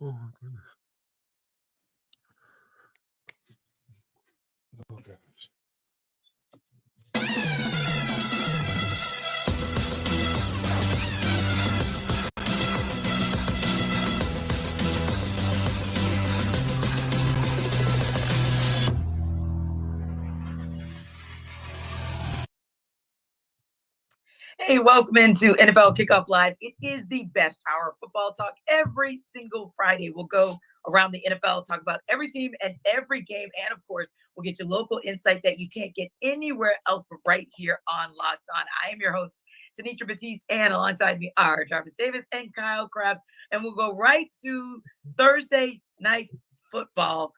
Oh my goodness. Oh gosh. Hey, welcome into NFL Kickoff Live. It is the best hour of football talk every single Friday. We'll go around the NFL, talk about every team and every game. And of course, we'll get you local insight that you can't get anywhere else but right here on Locked On. I am your host, Tanitra Batiste, and alongside me are Jarvis Davis and Kyle Krabs. And we'll go right to Thursday night football.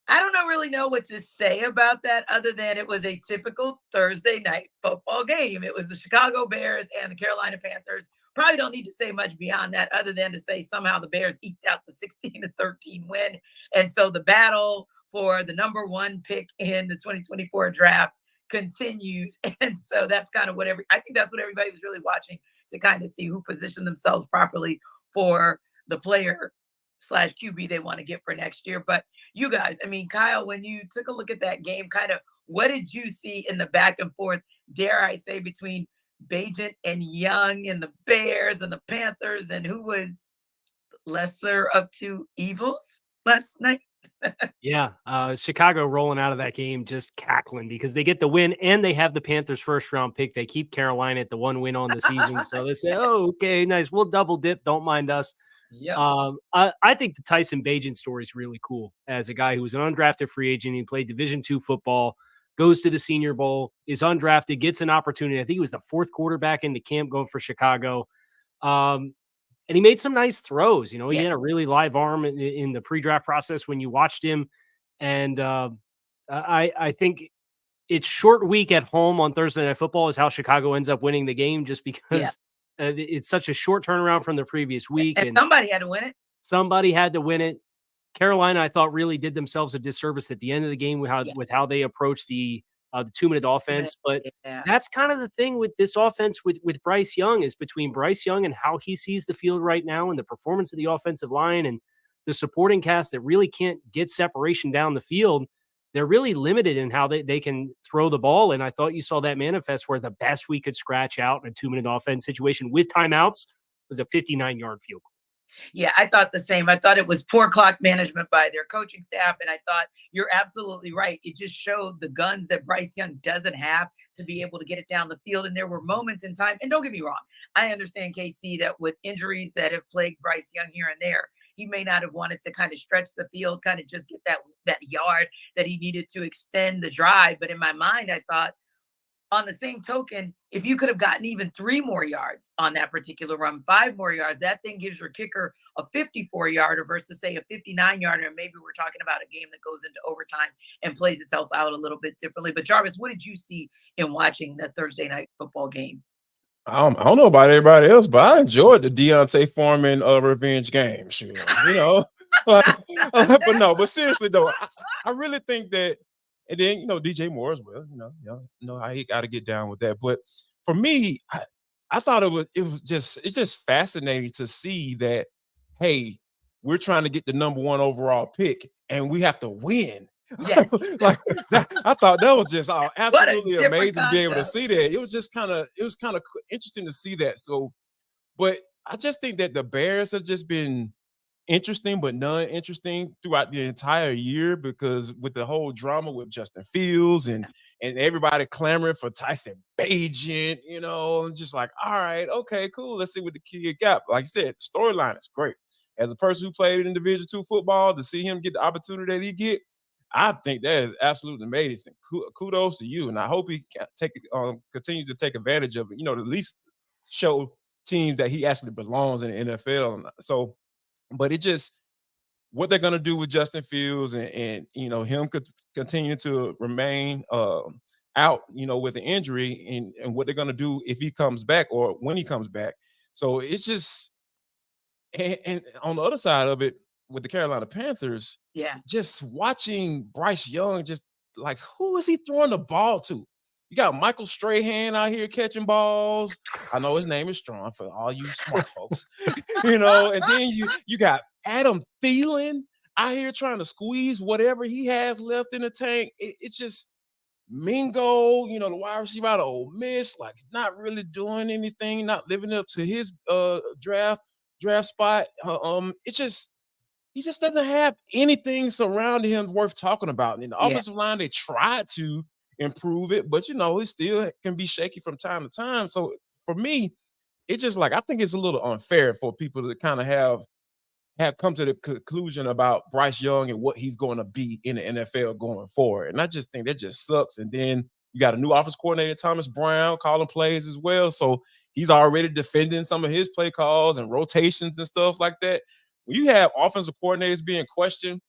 I don't really know what to say about that other than it was a typical Thursday night football game. It was the Chicago Bears and the Carolina Panthers. Probably don't need to say much beyond that other than to say somehow the Bears eked out the 16-13 win. And so the battle for the number one pick in the 2024 draft continues. And so that's kind of what I think that's what everybody was really watching to kind of see who positioned themselves properly for the player slash QB they want to get for next year. But you guys, I mean, Kyle, when you took a look at that game, kind of what did you see in the back and forth, dare I say, between Bajent and Young and the Bears and the Panthers, and who was lesser of two evils last night? Yeah, Chicago rolling out of that game just cackling because they get the win and they have the Panthers first round pick. They keep Carolina at the one win on the season. So they say, oh, okay, nice. We'll double dip. Don't mind us. Yeah. I think the Tyson Bagent story is really cool as a guy who was an undrafted free agent. He played Division II football, goes to the Senior Bowl, is undrafted, gets an opportunity. I think he was the fourth quarterback into camp going for Chicago. And he made some nice throws. You know, he had a really live arm in the pre-draft process when you watched him. And I think it's short week at home on Thursday Night Football is how Chicago ends up winning the game just because it's such a short turnaround from the previous week. And somebody had to win it. Somebody had to win it. Carolina, I thought, really did themselves a disservice at the end of the game with how they approached the 2-minute offense. But that's kind of the thing with this offense with Bryce Young is between Bryce Young and how he sees the field right now and the performance of the offensive line and the supporting cast that really can't get separation down the field. They're really limited in how they can throw the ball. And I thought you saw that manifest where the best we could scratch out in a 2-minute offense situation with timeouts was a 59-yard field goal. Yeah, I thought the same. I thought it was poor clock management by their coaching staff. And I thought you're absolutely right. It just showed the guns that Bryce Young doesn't have to be able to get it down the field. And there were moments in time, and don't get me wrong, I understand, KC, that with injuries that have plagued Bryce Young here and there, he may not have wanted to kind of stretch the field, kind of just get that yard that he needed to extend the drive. But in my mind, I thought, on the same token, if you could have gotten even 3 more yards on that particular run, 5 more yards, that thing gives your kicker a 54-yarder versus, say, a 59-yarder. And maybe we're talking about a game that goes into overtime and plays itself out a little bit differently. But Jarvis, what did you see in watching that Thursday night football game? I don't know about everybody else, but I enjoyed the Deontay Foreman revenge game. Sure, you know, but seriously though, I really think that. And then, DJ Moore as well, know how he got to get down with that. But for me, I thought it's just fascinating to see that, hey, we're trying to get the number 1 overall pick and we have to win. Yes. Like that, I thought that was just absolutely amazing to be able to see that. It was kind of interesting to see that. So, but I just think that the Bears have just been interesting but non-interesting throughout the entire year because with the whole drama with Justin Fields and everybody clamoring for Tyson Bagent, just like, all right, okay, cool. Let's see what the kid got. Like you said, storyline is great. As a person who played in Division II football, to see him get the opportunity that he get, I think that is absolutely amazing. Kudos to you, and I hope he continues to take advantage of it. At least show teams that he actually belongs in the NFL. So. But it just what they're going to do with Justin Fields and him could continue to remain out, with an injury and what they're going to do if he comes back or when he comes back. So it's just and on the other side of it with the Carolina Panthers, just watching Bryce Young, just like who is he throwing the ball to? You got Michael Strahan out here catching balls. I know his name is Strong for all you smart folks, and then you got Adam Thielen out here trying to squeeze whatever he has left in the tank. It's just Mingo, the wide receiver out of Ole Miss, like not really doing anything, not living up to his draft spot. It's just he just doesn't have anything surrounding him worth talking about. In the offensive line, they tried to improve it, but it still can be shaky from time to time. So for me, it's just like I think it's a little unfair for people to kind of have come to the conclusion about Bryce Young and what he's going to be in the NFL going forward. And I just think that just sucks. And then you got a new offense coordinator, Thomas Brown, calling plays as well. So he's already defending some of his play calls and rotations and stuff like that. When you have offensive coordinators being questioned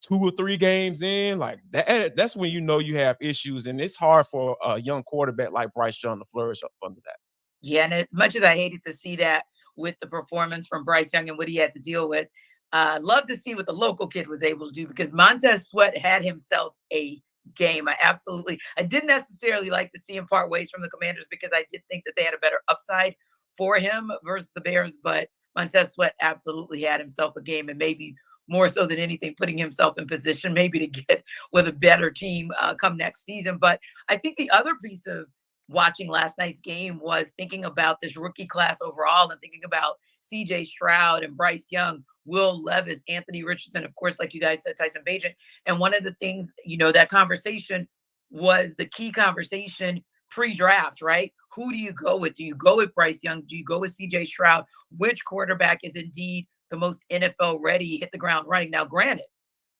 2 or 3 games in, like that's when you have issues. And it's hard for a young quarterback like Bryce Young to flourish up under that. Yeah, and as much as I hated to see that with the performance from Bryce Young and what he had to deal with, love to see what the local kid was able to do, because Montez Sweat had himself a game. I didn't necessarily like to see him part ways from the Commanders, because I did think that they had a better upside for him versus the Bears, but Montez Sweat absolutely had himself a game, and maybe more so than anything, putting himself in position maybe to get with a better team come next season. But I think the other piece of watching last night's game was thinking about this rookie class overall, and thinking about CJ Stroud and Bryce Young, Will Levis, Anthony Richardson, of course, like you guys said, Tyson Bagent. And one of the things, that conversation was the key conversation pre-draft, right? Who do you go with? Do you go with Bryce Young? Do you go with CJ Stroud? Which quarterback is indeed the most NFL ready, hit the ground running? Now, granted,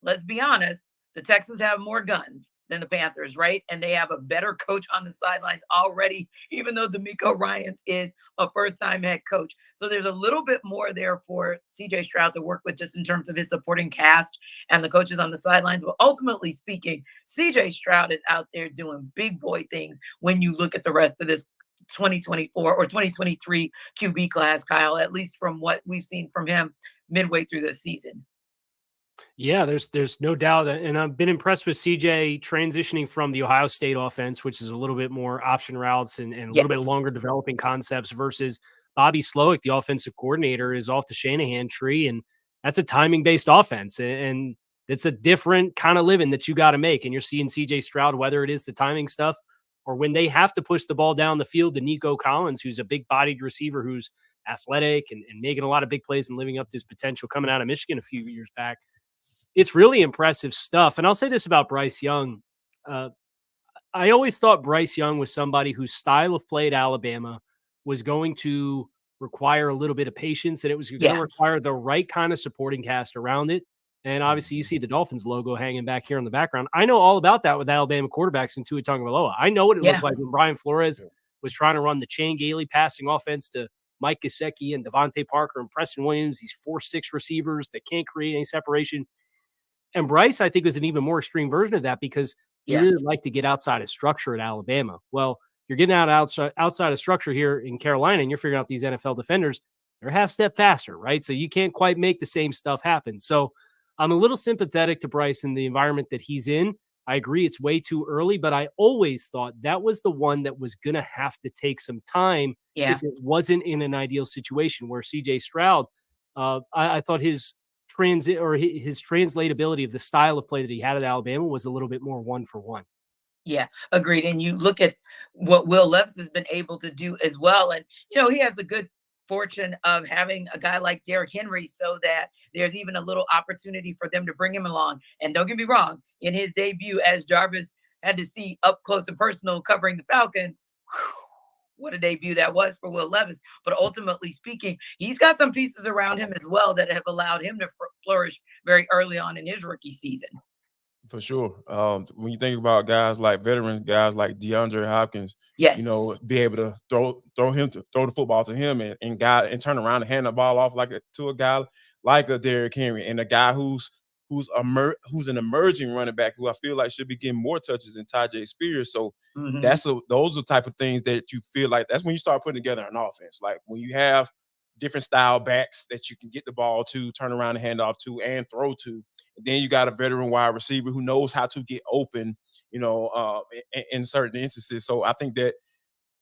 let's be honest, the Texans have more guns than the Panthers, right? And they have a better coach on the sidelines already, even though D'Amico Ryans is a first-time head coach. So there's a little bit more there for CJ Stroud to work with, just in terms of his supporting cast and the coaches on the sidelines. But ultimately speaking, CJ Stroud is out there doing big boy things when you look at the rest of this 2024 or 2023 QB class, Kyle, at least from what we've seen from him midway through this season. Yeah, there's no doubt. And I've been impressed with CJ transitioning from the Ohio State offense, which is a little bit more option routes and a little bit longer developing concepts, versus Bobby Slowick, the offensive coordinator, is off the Shanahan tree. And that's a timing-based offense. And it's a different kind of living that you got to make. And you're seeing CJ Stroud, whether it is the timing stuff or when they have to push the ball down the field to Nico Collins, who's a big-bodied receiver who's athletic and making a lot of big plays and living up to his potential coming out of Michigan a few years back. It's really impressive stuff. And I'll say this about Bryce Young. I always thought Bryce Young was somebody whose style of play at Alabama was going to require a little bit of patience, and it was going to require the right kind of supporting cast around it. And obviously you see the Dolphins logo hanging back here in the background. I know all about that with Alabama quarterbacks and Tua Tagovailoa. I know what it looked like when Brian Flores was trying to run the Chan Gailey passing offense to Mike Gesicki and Devontae Parker and Preston Williams, these 4-6 receivers that can't create any separation. And Bryce, I think, was an even more extreme version of that, because he really liked to get outside of structure at Alabama. Well, you're getting outside of structure here in Carolina, and you're figuring out these NFL defenders, they're half step faster, right? So you can't quite make the same stuff happen. So I'm a little sympathetic to Bryce in the environment that he's in. I agree it's way too early, but I always thought that was the one that was going to have to take some time if it wasn't in an ideal situation, where CJ Stroud, I thought his translatability of the style of play that he had at Alabama was a little bit more 1-for-1. Yeah, agreed. And you look at what Will Levis has been able to do as well. And, he has the good fortune of having a guy like Derrick Henry, so that there's even a little opportunity for them to bring him along. And don't get me wrong, in his debut, as Jarvis had to see up close and personal covering the Falcons, what a debut that was for Will Levis. But ultimately speaking, he's got some pieces around him as well that have allowed him to flourish very early on in his rookie season. For sure. When you think about guys like veterans, guys like DeAndre Hopkins, be able to throw the football to him and turn around and hand the ball off to a guy like a Derrick Henry, and a guy who's an emerging running back who I feel like should be getting more touches than Tyjae Spears. So those are the type of things that you feel like that's when you start putting together an offense. Like when you have different style backs that you can get the ball to, turn around and hand off to, and throw to, Then you got a veteran wide receiver who knows how to get open, in certain instances. So I think that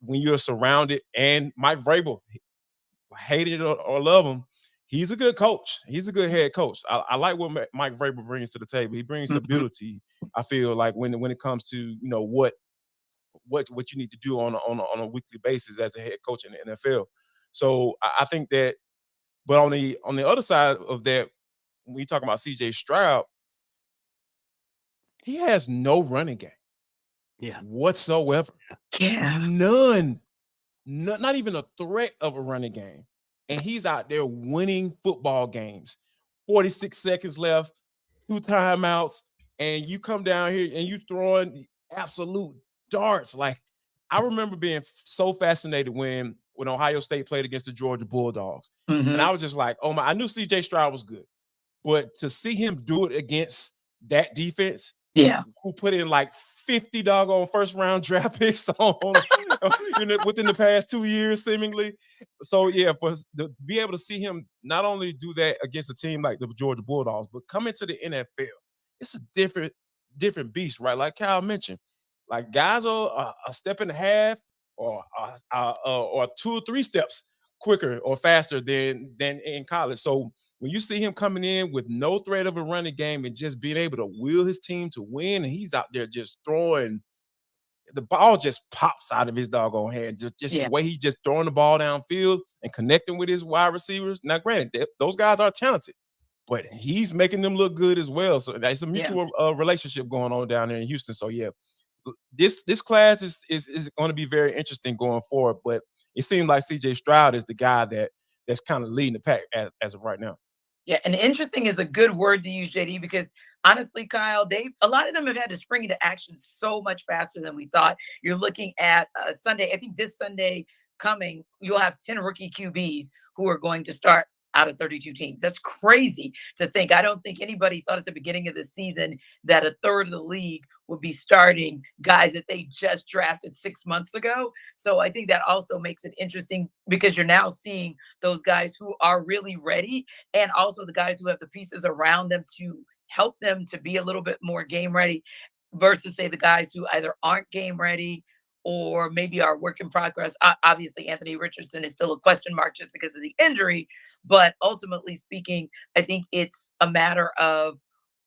when you're surrounded, and Mike Vrabel, hate it or love him, he's a good coach. He's a good head coach. I like what Mike Vrabel brings to the table. He brings stability. I feel like when it comes to what you need to do on a weekly basis as a head coach in the NFL. So I think that. But on the other side of that, when you talk about C.J. Stroud, he has no running game, whatsoever. Yeah, none, not even a threat of a running game, and he's out there winning football games. 46 seconds left, 2 timeouts, and you come down here and you throwing absolute darts. Like, I remember being so fascinated when Ohio State played against the Georgia Bulldogs. And I was just like, oh my, I knew C.J. Stroud was good. But to see him do it against that defense, who put in like 50 doggone first-round draft picks within the past 2 years, seemingly. So, to be able to see him not only do that against a team like the Georgia Bulldogs, but come into the NFL, it's a different beast, right? Like Kyle mentioned, like guys are a step and a half or 2 or 3 steps quicker or faster than in college. So when you see him coming in with no threat of a running game and just being able to will his team to win, and he's out there just throwing, the ball just pops out of his doggone hand. Just the way he's just throwing the ball downfield and connecting with his wide receivers. Now, granted, those guys are talented, but he's making them look good as well. So that's a mutual relationship going on down there in Houston. So this class is going to be very interesting going forward. But it seems like C.J. Stroud is the guy that's kind of leading the pack as of right now. Yeah, and interesting is a good word to use, JD, because honestly, Kyle, a lot of them have had to spring into action so much faster than we thought. You're looking at Sunday. I think this Sunday coming, you'll have 10 rookie QBs who are going to start out of 32 teams. That's crazy to think. I don't think anybody thought at the beginning of the season that a third of the league would be starting guys that they just drafted 6 months ago. So I think that also makes it interesting because you're now seeing those guys who are really ready, and also the guys who have the pieces around them to help them to be a little bit more game ready versus, say, the guys who either aren't game ready or maybe are work in progress. Obviously, Anthony Richardson is still a question mark just because of the injury. But ultimately speaking, I think it's a matter of,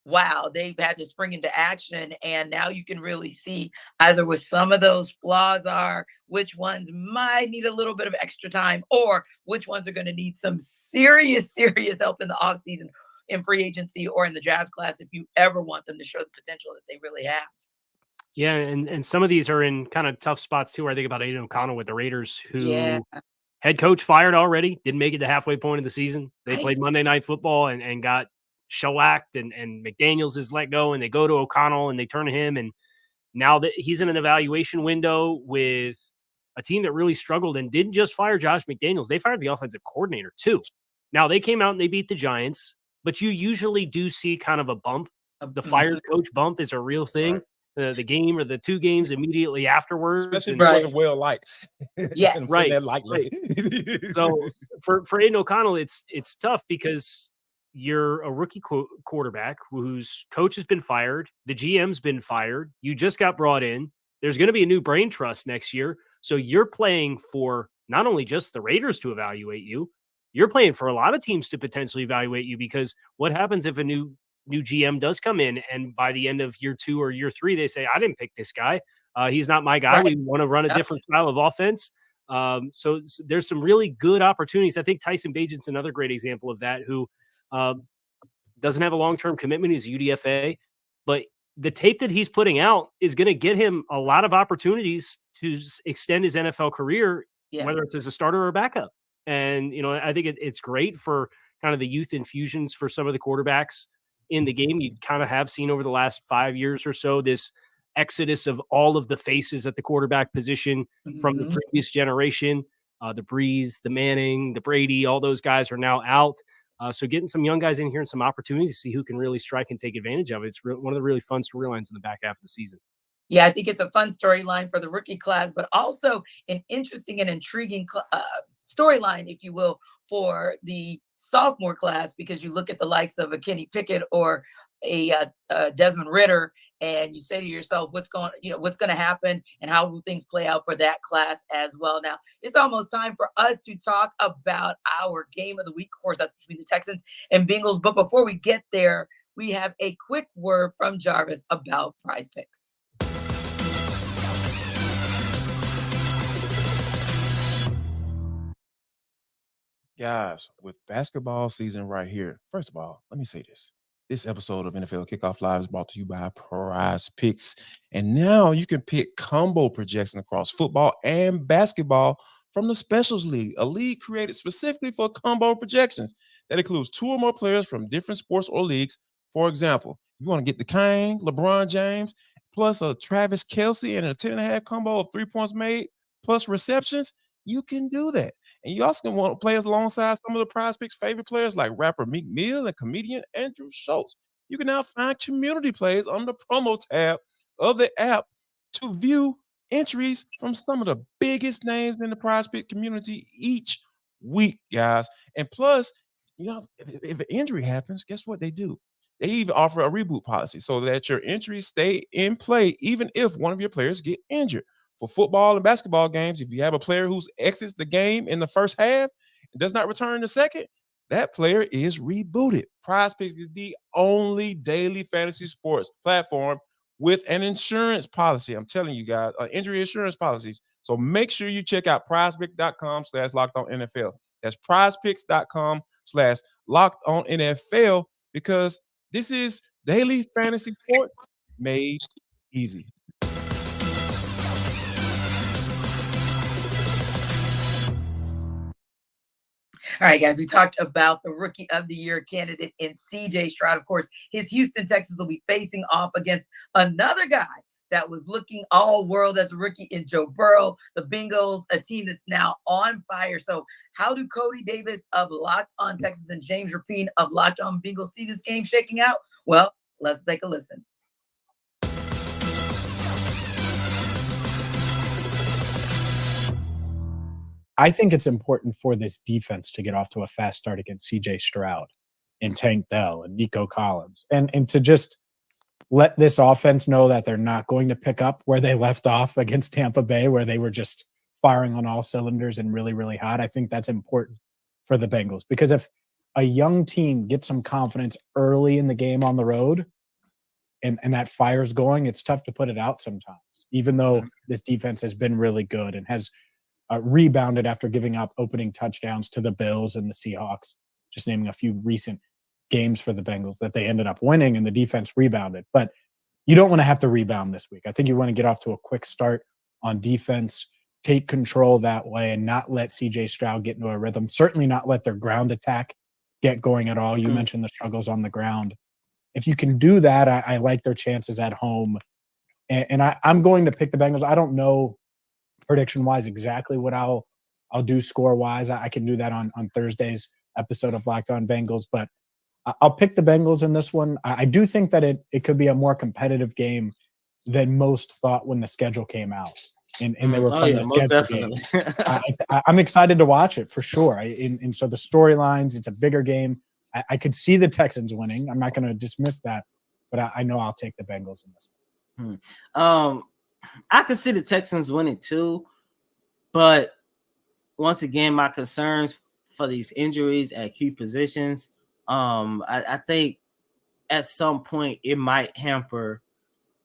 wow, they've had to spring into action. And now you can really see either what some of those flaws are, which ones might need a little bit of extra time, or which ones are going to need some serious help in the offseason, in free agency, or in the draft class, if you ever want them to show the potential that they really have. Yeah, and some of these are in kind of tough spots too. I think about Aiden O'Connell with the Raiders, who head coach fired already, didn't make it the halfway point of the season. They played Monday Night Football and got shellacked, and McDaniels is let go, and they go to O'Connell and they turn to him. And now that he's in an evaluation window with a team that really struggled and didn't just fire Josh McDaniels, they fired the offensive coordinator too. Now they came out and they beat the Giants, but you usually do see kind of a bump. The fired coach bump is a real thing. Right. The game or the 2 games immediately afterwards. Especially if he wasn't well liked. Yes. Right. Right. So for Aiden O'Connell, it's tough because you're a rookie quarterback whose coach has been fired. The GM's been fired. You just got brought in. There's going to be a new brain trust next year. So you're playing for not only just the Raiders to evaluate you, you're playing for a lot of teams to potentially evaluate you, because what happens if a new GM does come in and by the end of year 2 or year 3, they say, I didn't pick this guy. He's not my guy. Right. We want to run a different style of offense. So there's some really good opportunities. I think Tyson Bagent's another great example of that, who doesn't have a long-term commitment. He's UDFA, but the tape that he's putting out is going to get him a lot of opportunities to extend his NFL career, whether it's as a starter or a backup. And, I think it's great for kind of the youth infusions for some of the quarterbacks in the game. You kind of have seen over the last 5 years or so this exodus of all of the faces at the quarterback position from the previous generation. The Breeze, the Manning, the Brady, all those guys are now out. So getting some young guys in here and some opportunities to see who can really strike and take advantage of it. It's one of the really fun storylines in the back half of the season. Yeah, I think it's a fun storyline for the rookie class, but also an interesting and intriguing storyline, if you will, for the sophomore class, because you look at the likes of a Kenny Pickett or Desmond Ridder, and you say to yourself, what's going to happen and how will things play out for that class as well. Now, it's almost time for us to talk about our game of the week. Of course, that's between the Texans and Bengals. But before we get there, we have a quick word from Jarvis about Prize Picks. Guys, with basketball season right here, first of all, let me say this. This episode of NFL Kickoff Live is brought to you by Prize Picks. And now you can pick combo projections across football and basketball from the Specials League, a league created specifically for combo projections that includes 2 or more players from different sports or leagues. For example, you want to get the Kane, LeBron James, plus a Travis Kelce and a 10.5 combo of 3 points made, plus receptions, you can do that. And you also can want to play alongside some of the Prize Picks favorite players like rapper Meek Mill and comedian Andrew Schultz. You can now find community plays on the promo tab of the app to view entries from some of the biggest names in the Prize Pick community each week, guys. And plus, if an injury happens, guess what they do? They even offer a reboot policy so that your entries stay in play even if one of your players get injured. For football and basketball games, if you have a player who exits the game in the first half and does not return in the second, that player is rebooted. Prize Picks is the only daily fantasy sports platform with an insurance policy. I'm telling you guys, injury insurance policies. So make sure you check out prizepicks.com/lockedonnfl. That's prizepicks.com/lockedonnfl because this is daily fantasy sports made easy. All right, guys, we talked about the Rookie of the Year candidate in C.J. Stroud. Of course, his Houston Texans will be facing off against another guy that was looking all world as a rookie in Joe Burrow. The Bengals, a team that's now on fire. So how do Cody Davis of Locked On Texans and James Rapine of Locked On Bengals see this game shaking out? Well, let's take a listen. I think it's important for this defense to get off to a fast start against CJ Stroud and Tank Dell and Nico Collins and to just let this offense know that they're not going to pick up where they left off against Tampa Bay, where they were just firing on all cylinders and really, really hot. I think that's important for the Bengals because if a young team gets some confidence early in the game on the road and that fire's going, it's tough to put it out sometimes, even though this defense has been really good and has rebounded after giving up opening touchdowns to the Bills and the Seahawks, just naming a few recent games for the Bengals that they ended up winning and the defense rebounded. But you don't want to have to rebound this week. I think you want to get off to a quick start on defense, take control that way and not let CJ Stroud get into a rhythm, certainly not let their ground attack get going at all. You mentioned the struggles on the ground. If you can do that, I like their chances at home. And I'm going to pick the Bengals. I don't know prediction-wise exactly what I'll do score-wise. I can do that on Thursday's episode of Locked On Bengals, but I'll pick the Bengals in this one. I do think that it could be a more competitive game than most thought when the schedule came out and they were playing the schedule game. I'm excited to watch it for sure. And so the storylines, it's a bigger game. I could see the Texans winning. I'm not going to dismiss that, but I know I'll take the Bengals in this one. I could see the Texans winning too, but once again, my concerns for these injuries at key positions, I think at some point it might hamper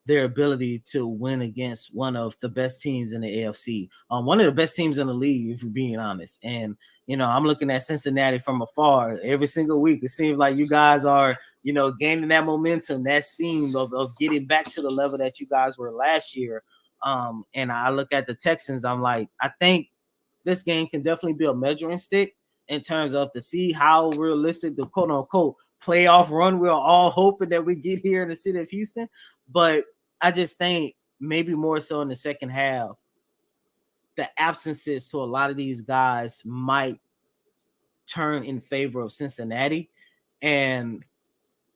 their ability to win against one of the best teams in the AFC, one of the best teams in the league, if you're being honest. And, I'm looking at Cincinnati from afar every single week. It seems like you guys are, gaining that momentum, that steam of getting back to the level that you guys were last year. And I look at the Texans, I'm like, I think this game can definitely be a measuring stick in terms of to see how realistic the quote unquote playoff run we're all hoping that we get here in the city of Houston. But I just think maybe more so in the second half, the absences to a lot of these guys might turn in favor of Cincinnati. And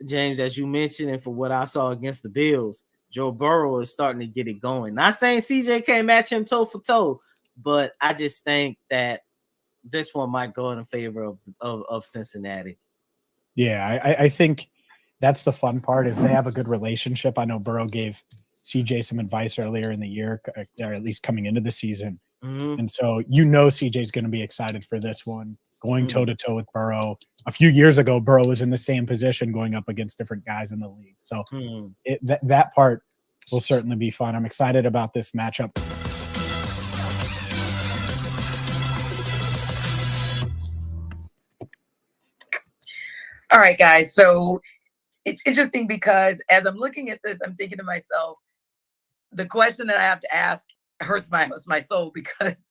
James, as you mentioned, and for what I saw against the Bills, Joe Burrow is starting to get it going. Not saying CJ can't match him toe for toe, but I just think that this one might go in favor of Cincinnati. Yeah, I think that's the fun part is they have a good relationship. I know Burrow gave CJ some advice earlier in the year, or at least coming into the season. And so CJ is going to be excited for this one, going toe-to-toe with Burrow. A few years ago, Burrow was in the same position going up against different guys in the league. So that part will certainly be fun. I'm excited about this matchup. All right, guys. So it's interesting because as I'm looking at this, I'm thinking to myself, the question that I have to ask hurts my soul, because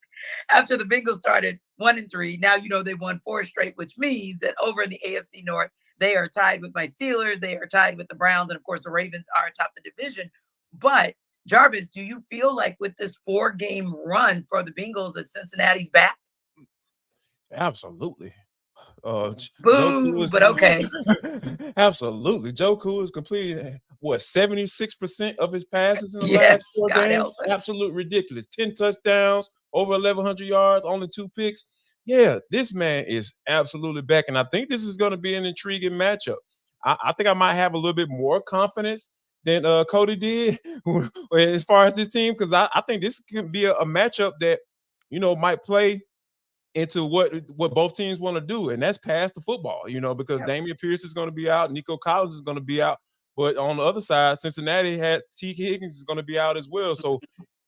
after the Bengals started 1-3, now they won 4 straight, which means that over in the AFC North, they are tied with my Steelers, they are tied with the Browns, and of course the Ravens are atop the division. But Jarvis, do you feel like with this 4-game run for the Bengals that Cincinnati's back? Absolutely. Boo, but okay. Absolutely. Joe Cool has completed 76% of his passes in the last 4 games. Absolute ridiculous. 10 touchdowns, over 1,100 yards, only 2 picks. Yeah, this man is absolutely back, and I think this is going to be an intriguing matchup. I think I might have a little bit more confidence than Cody did as far as this team, because I think this can be a matchup that might play into what both teams want to do, and that's pass the football, because Damian Pierce is going to be out, Nico Collins is going to be out, but on the other side, Cincinnati had T. Higgins is going to be out as well. So,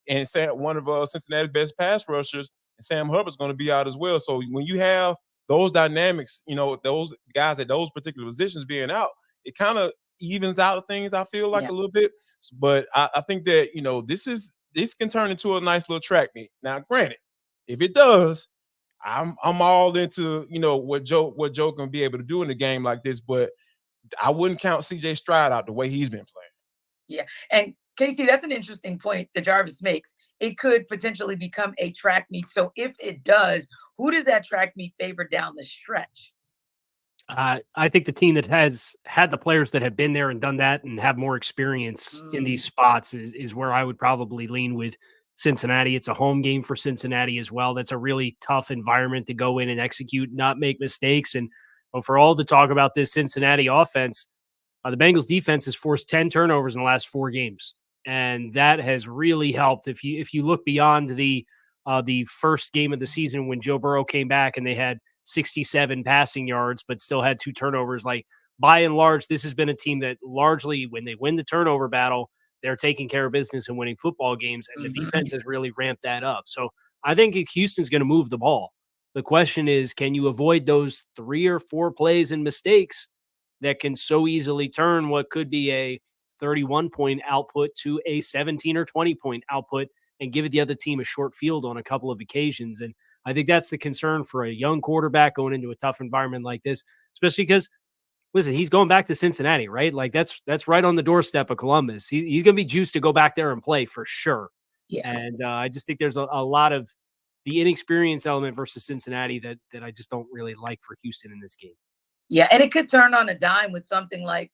and one of Cincinnati's best pass rushers, Sam Hubbard's going to be out as well. So when you have those dynamics, those guys at those particular positions being out, it kind of evens out things, I feel like a little bit. But I think that this can turn into a nice little track meet. Now, granted, if it does, I'm all into what Joe can be able to do in a game like this, but I wouldn't count CJ Stroud out the way he's been playing. Yeah, and Casey, that's an interesting point that Jarvis makes. It could potentially become a track meet. So if it does, who does that track meet favor down the stretch? I think the team that has had the players that have been there and done that and have more experience in these spots is where I would probably lean with Cincinnati. It's a home game for Cincinnati as well. That's a really tough environment to go in and execute, not make mistakes. And for all the talk about this Cincinnati offense, the Bengals defense has forced 10 turnovers in the last 4 games. And that has really helped. If you look beyond the first game of the season when Joe Burrow came back and they had 67 passing yards, but still had 2 turnovers, like by and large, this has been a team that largely when they win the turnover battle, they're taking care of business and winning football games, and the defense has really ramped that up. So I think Houston's going to move the ball. The question is, can you avoid those 3 or 4 plays and mistakes that can so easily turn what could be a 31-point output to a 17 or 20-point output and give the other team a short field on a couple of occasions? And I think that's the concern for a young quarterback going into a tough environment like this, especially because listen, he's going back to Cincinnati, right? Like that's right on the doorstep of Columbus. He's going to be juiced to go back there and play for sure. Yeah. And I just think there's a lot of the inexperience element versus Cincinnati that I just don't really like for Houston in this game. Yeah, and it could turn on a dime with something like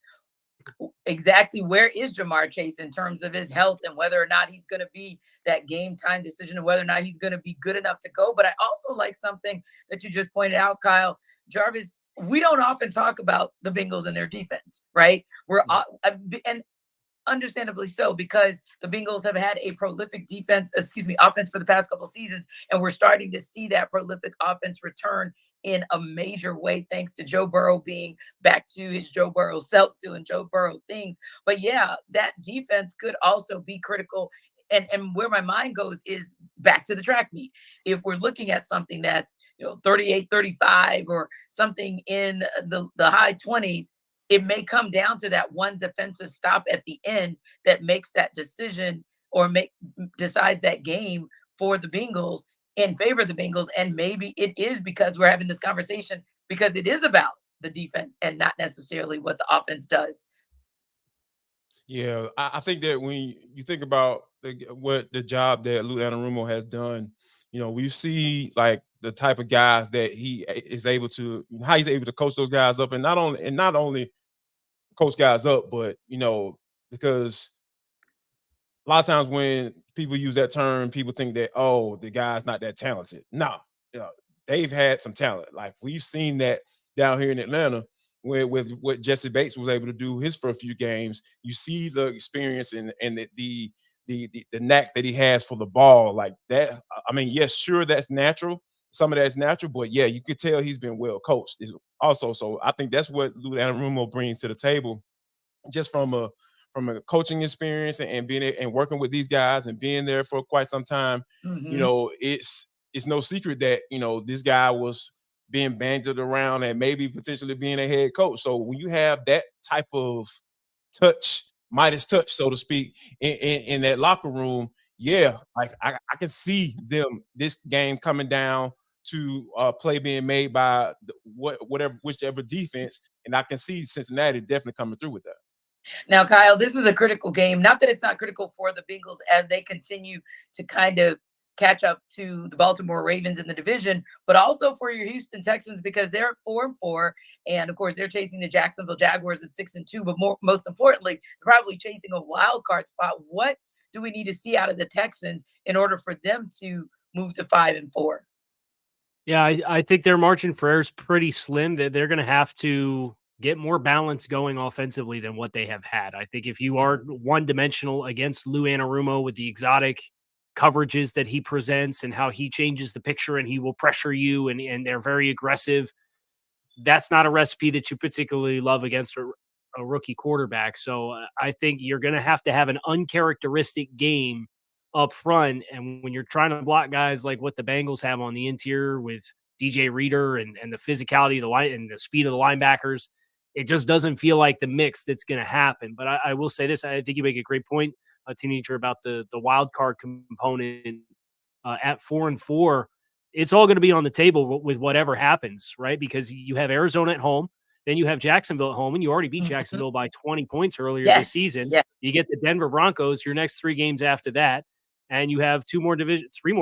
exactly where is Jamar Chase in terms of his health and whether or not he's going to be that game time decision and whether or not he's going to be good enough to go. But I also like something that you just pointed out, Kyle. Jarvis, we don't often talk about the Bengals and their defense, right? And understandably so, because the Bengals have had a prolific offense for the past couple seasons, and we're starting to see that prolific offense return in a major way, thanks to Joe Burrow being back to his Joe Burrow self, doing Joe Burrow things. But yeah, that defense could also be critical. And where my mind goes is back to the track meet. If we're looking at something that's 38-35 or something in the high 20s, it may come down to that one defensive stop at the end that makes that decision or decides that game for the Bengals in favor of the Bengals. And maybe it is because we're having this conversation because it is about the defense and not necessarily what the offense does. Yeah, I think that when you think about what the job that Lou Anarumo has done, we see like the type of guys that he is able to, how he's able to coach those guys up, and not only coach guys up, but because a lot of times when people use that term, people think that the guy's not that talented. No, they've had some talent. Like we've seen that down here in Atlanta. with what Jesse Bates was able to do his first few games. You see the experience and the knack that he has for the ball like that. I mean, yes, sure, that's natural. Some of that's natural, but yeah, you could tell he's been well coached also. So I think that's what Lou Anarumo brings to the table, just from a coaching experience and being and working with these guys and being there for quite some time. You know, it's no secret that, you know, this guy was being bandied around and maybe potentially being a head coach. So when you have that type of touch, Midas touch, so to speak, in that locker room, yeah, like I can see them this game coming down to play being made by whichever defense, and I can see Cincinnati definitely coming through with that. Now, Kyle, this is a critical game. Not that it's not critical for the Bengals as they continue to kind of catch up to the Baltimore Ravens in the division, but also for your Houston Texans because they're at 4-4, and of course they're chasing the Jacksonville Jaguars at 6-2. But most importantly, they're probably chasing a wild card spot. What do we need to see out of the Texans in order for them to move to 5-4? Yeah, I think their margin for error is pretty slim. That they're going to have to get more balance going offensively than what they have had. I think if you are one-dimensional against Lou Anarumo with the exotic coverages that he presents and how he changes the picture and he will pressure you and they're very aggressive, that's not a recipe that you particularly love against a rookie quarterback. So I think you're going to have an uncharacteristic game up front. And when you're trying to block guys like what the Bengals have on the interior with DJ Reader and the physicality of the line and the speed of the linebackers, it just doesn't feel like the mix that's going to happen. But I will say this, I think you make a great point, Teenager, about the wild card component at 4-4. It's all going to be on the table with whatever happens, right? Because you have Arizona at home, then you have Jacksonville at home, and you already beat Jacksonville by 20 points earlier this season. Yeah. You get the Denver Broncos, your next 3 games after that, and you have 3 more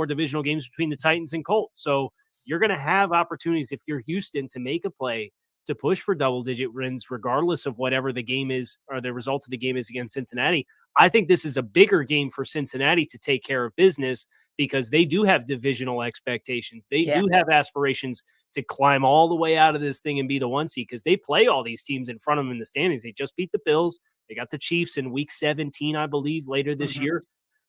divisional games between the Titans and Colts. So you're going to have opportunities if you're Houston to make a play to push for double-digit wins, regardless of whatever the game is or the result of the game is against Cincinnati. I think this is a bigger game for Cincinnati to take care of business because they do have divisional expectations. They do have aspirations to climb all the way out of this thing and be the 1 seed because they play all these teams in front of them in the standings. They just beat the Bills. They got the Chiefs in week 17, I believe, later this year.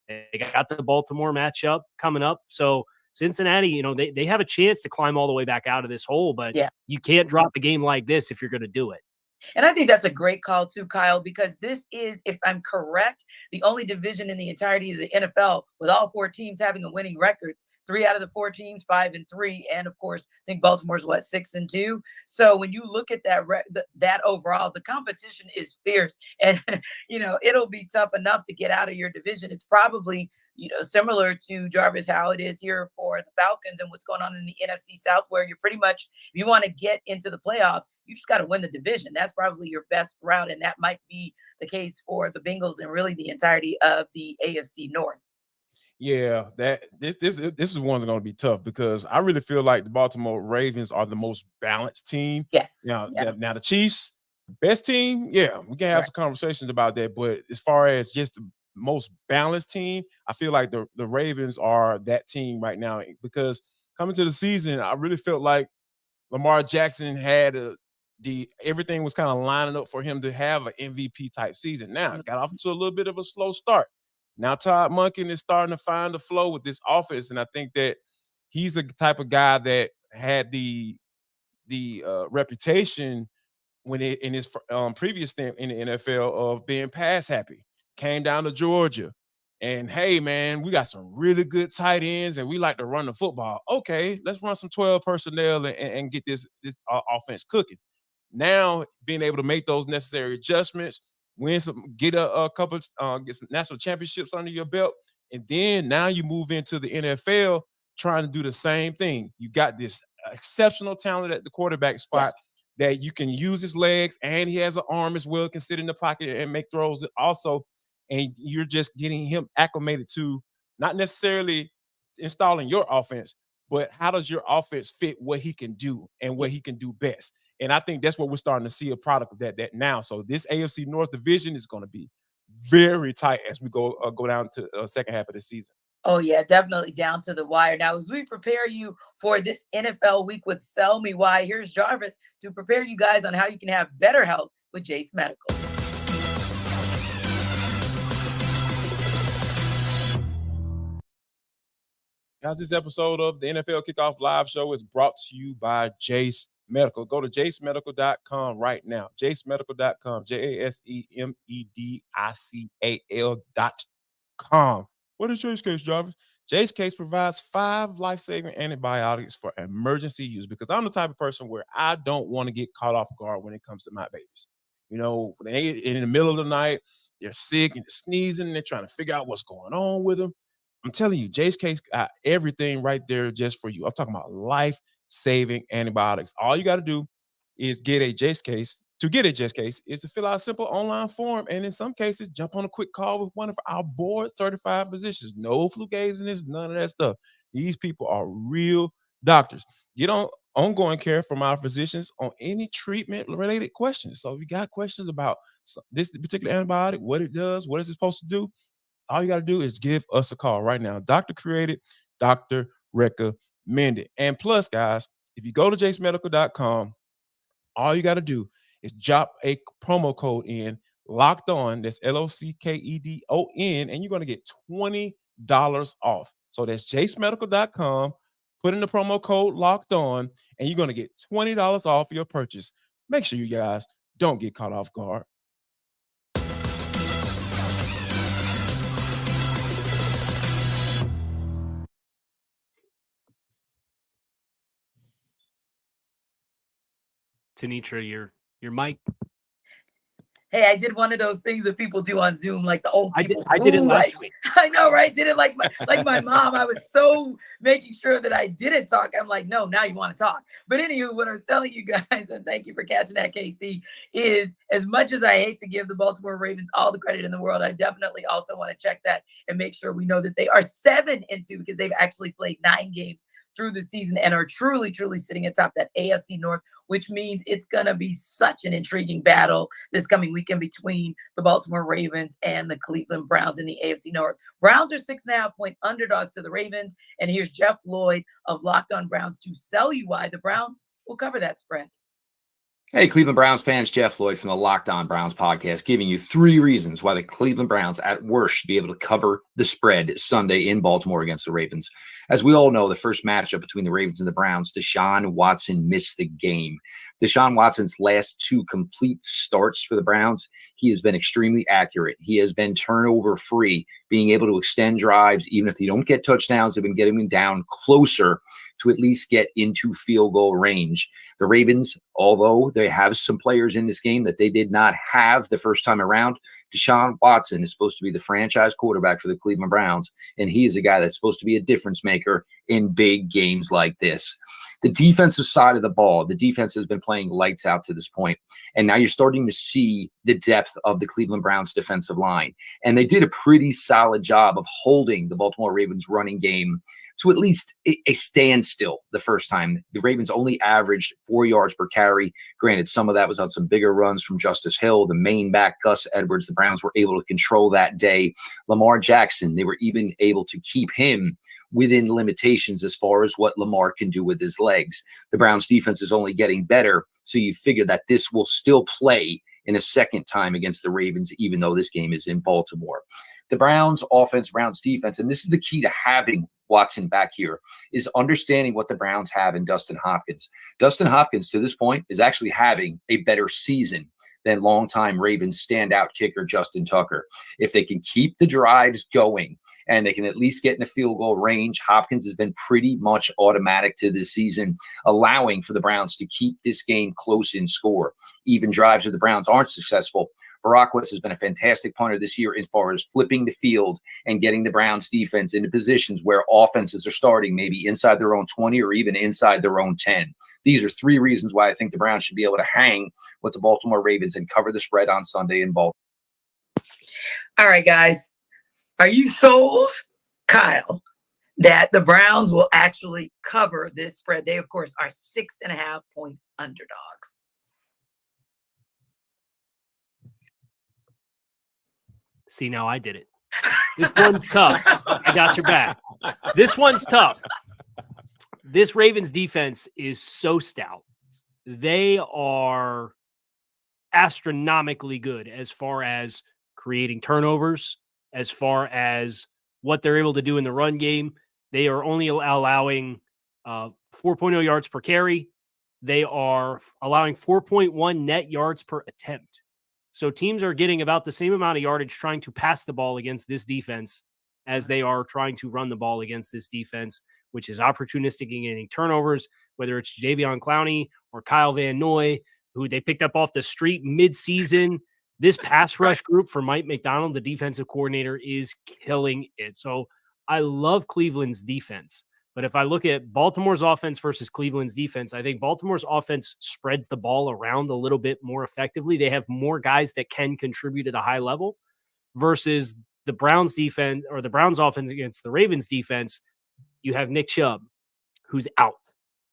They got the Baltimore matchup coming up. So Cincinnati, you know, they have a chance to climb all the way back out of this hole, but you can't drop a game like this if you're going to do it. And I think that's a great call too, Kyle, because this is, if I'm correct, the only division in the entirety of the NFL with all 4 teams having a winning record. 3 out of the 4 teams, 5-3. And of course, I think Baltimore's 6-2. So when you look at that overall, the competition is fierce and, you know, it'll be tough enough to get out of your division. It's probably, you know, similar to Jarvis, how it is here for the Falcons and what's going on in the NFC South, where you're pretty much, if you want to get into the playoffs, you just got to win the division. That's probably your best route. And that might be the case for the Bengals and really the entirety of the AFC North. Yeah, that this is one that's going to be tough because I really feel like the Baltimore Ravens are the most balanced team. Yes. Now the Chiefs, best team. Yeah, we can have some conversations about that. But as far as just the most balanced team, I feel like the Ravens are that team right now because coming to the season, I really felt like Lamar Jackson had everything was kind of lining up for him to have an MVP type season. Now got off to a little bit of a slow start. Now Todd Monken is starting to find the flow with this offense, and I think that he's a type of guy that had the reputation in his previous stint in the NFL of being pass happy. Came down to Georgia, and hey man, we got some really good tight ends, and we like to run the football. Okay, let's run some 12 personnel and get this offense cooking. Now being able to make those necessary adjustments. Get a couple, get some national championships under your belt, and then now you move into the NFL trying to do the same thing. You got this exceptional talent at the quarterback spot that you can use his legs, and he has an arm as well, can sit in the pocket and make throws also. And you're just getting him acclimated to not necessarily installing your offense, but how does your offense fit what he can do and what he can do best. And I think that's what we're starting to see a product of that now. So this AFC North division is going to be very tight as we go down to the second half of the season. Oh, yeah, definitely down to the wire. Now, as we prepare you for this NFL week with Sell Me Why, here's Jarvis to prepare you guys on how you can have better health with Jace Medical. Guys, this episode of the NFL Kickoff Live Show is brought to you by Jace Medical. Go to jacemedical.com right now. jacemedical.com, JASEMEDICAL.com. What is Jace Case, Jarvis? Jace Case provides 5 life-saving antibiotics for emergency use because I'm the type of person where I don't want to get caught off guard when it comes to my babies. You know, they in the middle of the night, they're sick and they're sneezing, and they're trying to figure out what's going on with them. I'm telling you, Jace Case got everything right there just for you. I'm talking about life-saving antibiotics. All you got to do is get a Jace Case. To get a Jace Case is to fill out a simple online form, and in some cases, jump on a quick call with one of our board-certified physicians. No flugazing, none of that stuff. These people are real doctors. Get on ongoing care from our physicians on any treatment-related questions. So if you got questions about this particular antibiotic, what it does, what is it supposed to do, all you got to do is give us a call right now. Doctor created, doctor recommended. And plus, guys, if you go to jacemedical.com, all you got to do is drop a promo code in, locked on. That's LOCKEDON, and you're going to get $20 off. So that's jacemedical.com. Put in the promo code locked on, and you're going to get $20 off your purchase. Make sure you guys don't get caught off guard. Tanitra, your mic. Hey, I did one of those things that people do on Zoom, like the old people. I did it last week. I know, right? Did it like my mom. I was so making sure that I didn't talk. I'm like, no, now you want to talk. But anywho, what I was telling you guys, and thank you for catching that, KC, is as much as I hate to give the Baltimore Ravens all the credit in the world, I definitely also want to check that and make sure we know that they are 7-2 because they've actually played 9 games through the season and are truly, truly sitting atop that AFC North, which means it's going to be such an intriguing battle this coming weekend between the Baltimore Ravens and the Cleveland Browns in the AFC North. Browns are 6.5-point underdogs to the Ravens. And here's Jeff Lloyd of Locked On Browns to sell you why the Browns will cover that spread. Hey, Cleveland Browns fans, Jeff Lloyd from the Locked On Browns podcast, giving you 3 reasons why the Cleveland Browns at worst should be able to cover the spread Sunday in Baltimore against the Ravens. As we all know, the first matchup between the Ravens and the Browns, Deshaun Watson missed the game. Deshaun Watson's last 2 complete starts for the Browns, he has been extremely accurate. He has been turnover-free, being able to extend drives. Even if they don't get touchdowns, they've been getting them down closer to at least get into field goal range. The Ravens, although they have some players in this game that they did not have the first time around, Deshaun Watson is supposed to be the franchise quarterback for the Cleveland Browns, and he is a guy that's supposed to be a difference maker in big games like this. The defensive side of the ball, the defense has been playing lights out to this point, and now you're starting to see the depth of the Cleveland Browns defensive line, and they did a pretty solid job of holding the Baltimore Ravens running game to at least a standstill the first time. The Ravens only averaged 4 yards per carry. Granted, some of that was on some bigger runs from Justice Hill, the main back, Gus Edwards. The Browns were able to control that day. Lamar Jackson, they were even able to keep him within limitations as far as what Lamar can do with his legs. The Browns defense is only getting better, so you figure that this will still play in a second time against the Ravens, even though this game is in Baltimore. The Browns offense, Browns defense, and this is the key to having Watson back here, is understanding what the Browns have in Dustin Hopkins. Dustin Hopkins, to this point, is actually having a better season than longtime Ravens standout kicker Justin Tucker. If they can keep the drives going and they can at least get in the field goal range, Hopkins has been pretty much automatic to this season, allowing for the Browns to keep this game close in score. Even drives where the Browns aren't successful, Barack West has been a fantastic punter this year as far as flipping the field and getting the Browns defense into positions where offenses are starting maybe inside their own 20 or even inside their own 10. These are 3 reasons why I think the Browns should be able to hang with the Baltimore Ravens and cover the spread on Sunday in Baltimore. All right, guys. Are you sold, Kyle, that the Browns will actually cover this spread? They, of course, are 6.5-point underdogs. See, now I did it. This one's tough. I got your back. This one's tough. This Ravens defense is so stout. They are astronomically good as far as creating turnovers, as far as what they're able to do in the run game. They are only allowing 4.0 yards per carry. They are allowing 4.1 net yards per attempt. So teams are getting about the same amount of yardage trying to pass the ball against this defense as they are trying to run the ball against this defense, which is opportunistic in getting turnovers, whether it's Jadeveon Clowney or Kyle Van Noy, who they picked up off the street mid-season. This pass rush group for Mike McDonald, the defensive coordinator, is killing it. So I love Cleveland's defense. But if I look at Baltimore's offense versus Cleveland's defense, I think Baltimore's offense spreads the ball around a little bit more effectively. They have more guys that can contribute at a high level versus the Browns defense or the Browns offense against the Ravens defense. You have Nick Chubb, who's out.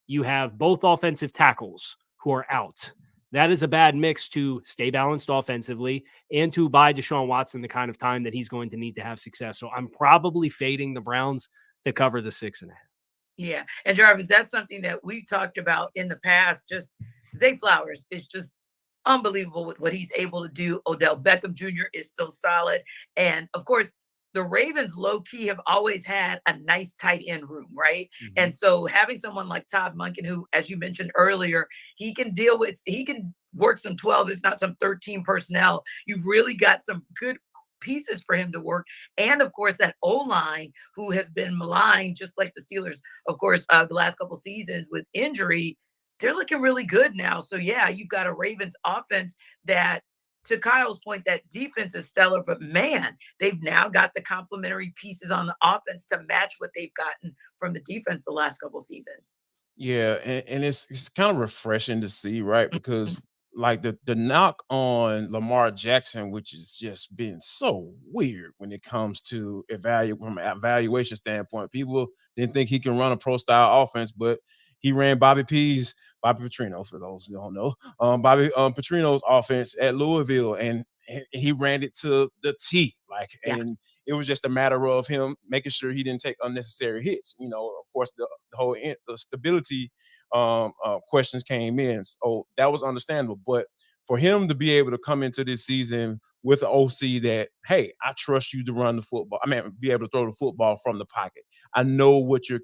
You have both offensive tackles who are out. That is a bad mix to stay balanced offensively and to buy Deshaun Watson the kind of time that he's going to need to have success. So I'm probably fading the Browns to cover the 6.5. Yeah. And Jarvis, that's something that we talked about in the past. Just Zay Flowers is just unbelievable with what he's able to do. Odell Beckham Jr. is still solid. And of course, the Ravens low key have always had a nice tight end room, right? Mm-hmm. And so having someone like Todd Monken, who, as you mentioned earlier, he can work some 12, if not some 13 personnel. You've really got some good pieces for him to work. And of course, that O-line who has been maligned, just like the Steelers, of course, the last couple seasons with injury, they're looking really good now. So yeah, you've got a Ravens offense that, to Kyle's point, that defense is stellar, but man, they've now got the complementary pieces on the offense to match what they've gotten from the defense the last couple seasons. Yeah, and it's kind of refreshing to see, right? Because like the knock on Lamar Jackson, which has just been so weird when it comes to from an evaluation standpoint. People didn't think he can run a pro style offense, but he ran Bobby Petrino, for those who don't know, Bobby Petrino's offense at Louisville, and he ran it to the T. And it was just a matter of him making sure he didn't take unnecessary hits. You know, of course, the whole the stability questions came in, so that was understandable. But for him to be able to come into this season with an OC that, hey, I trust you to run the football. I mean, be able to throw the football from the pocket. I know what you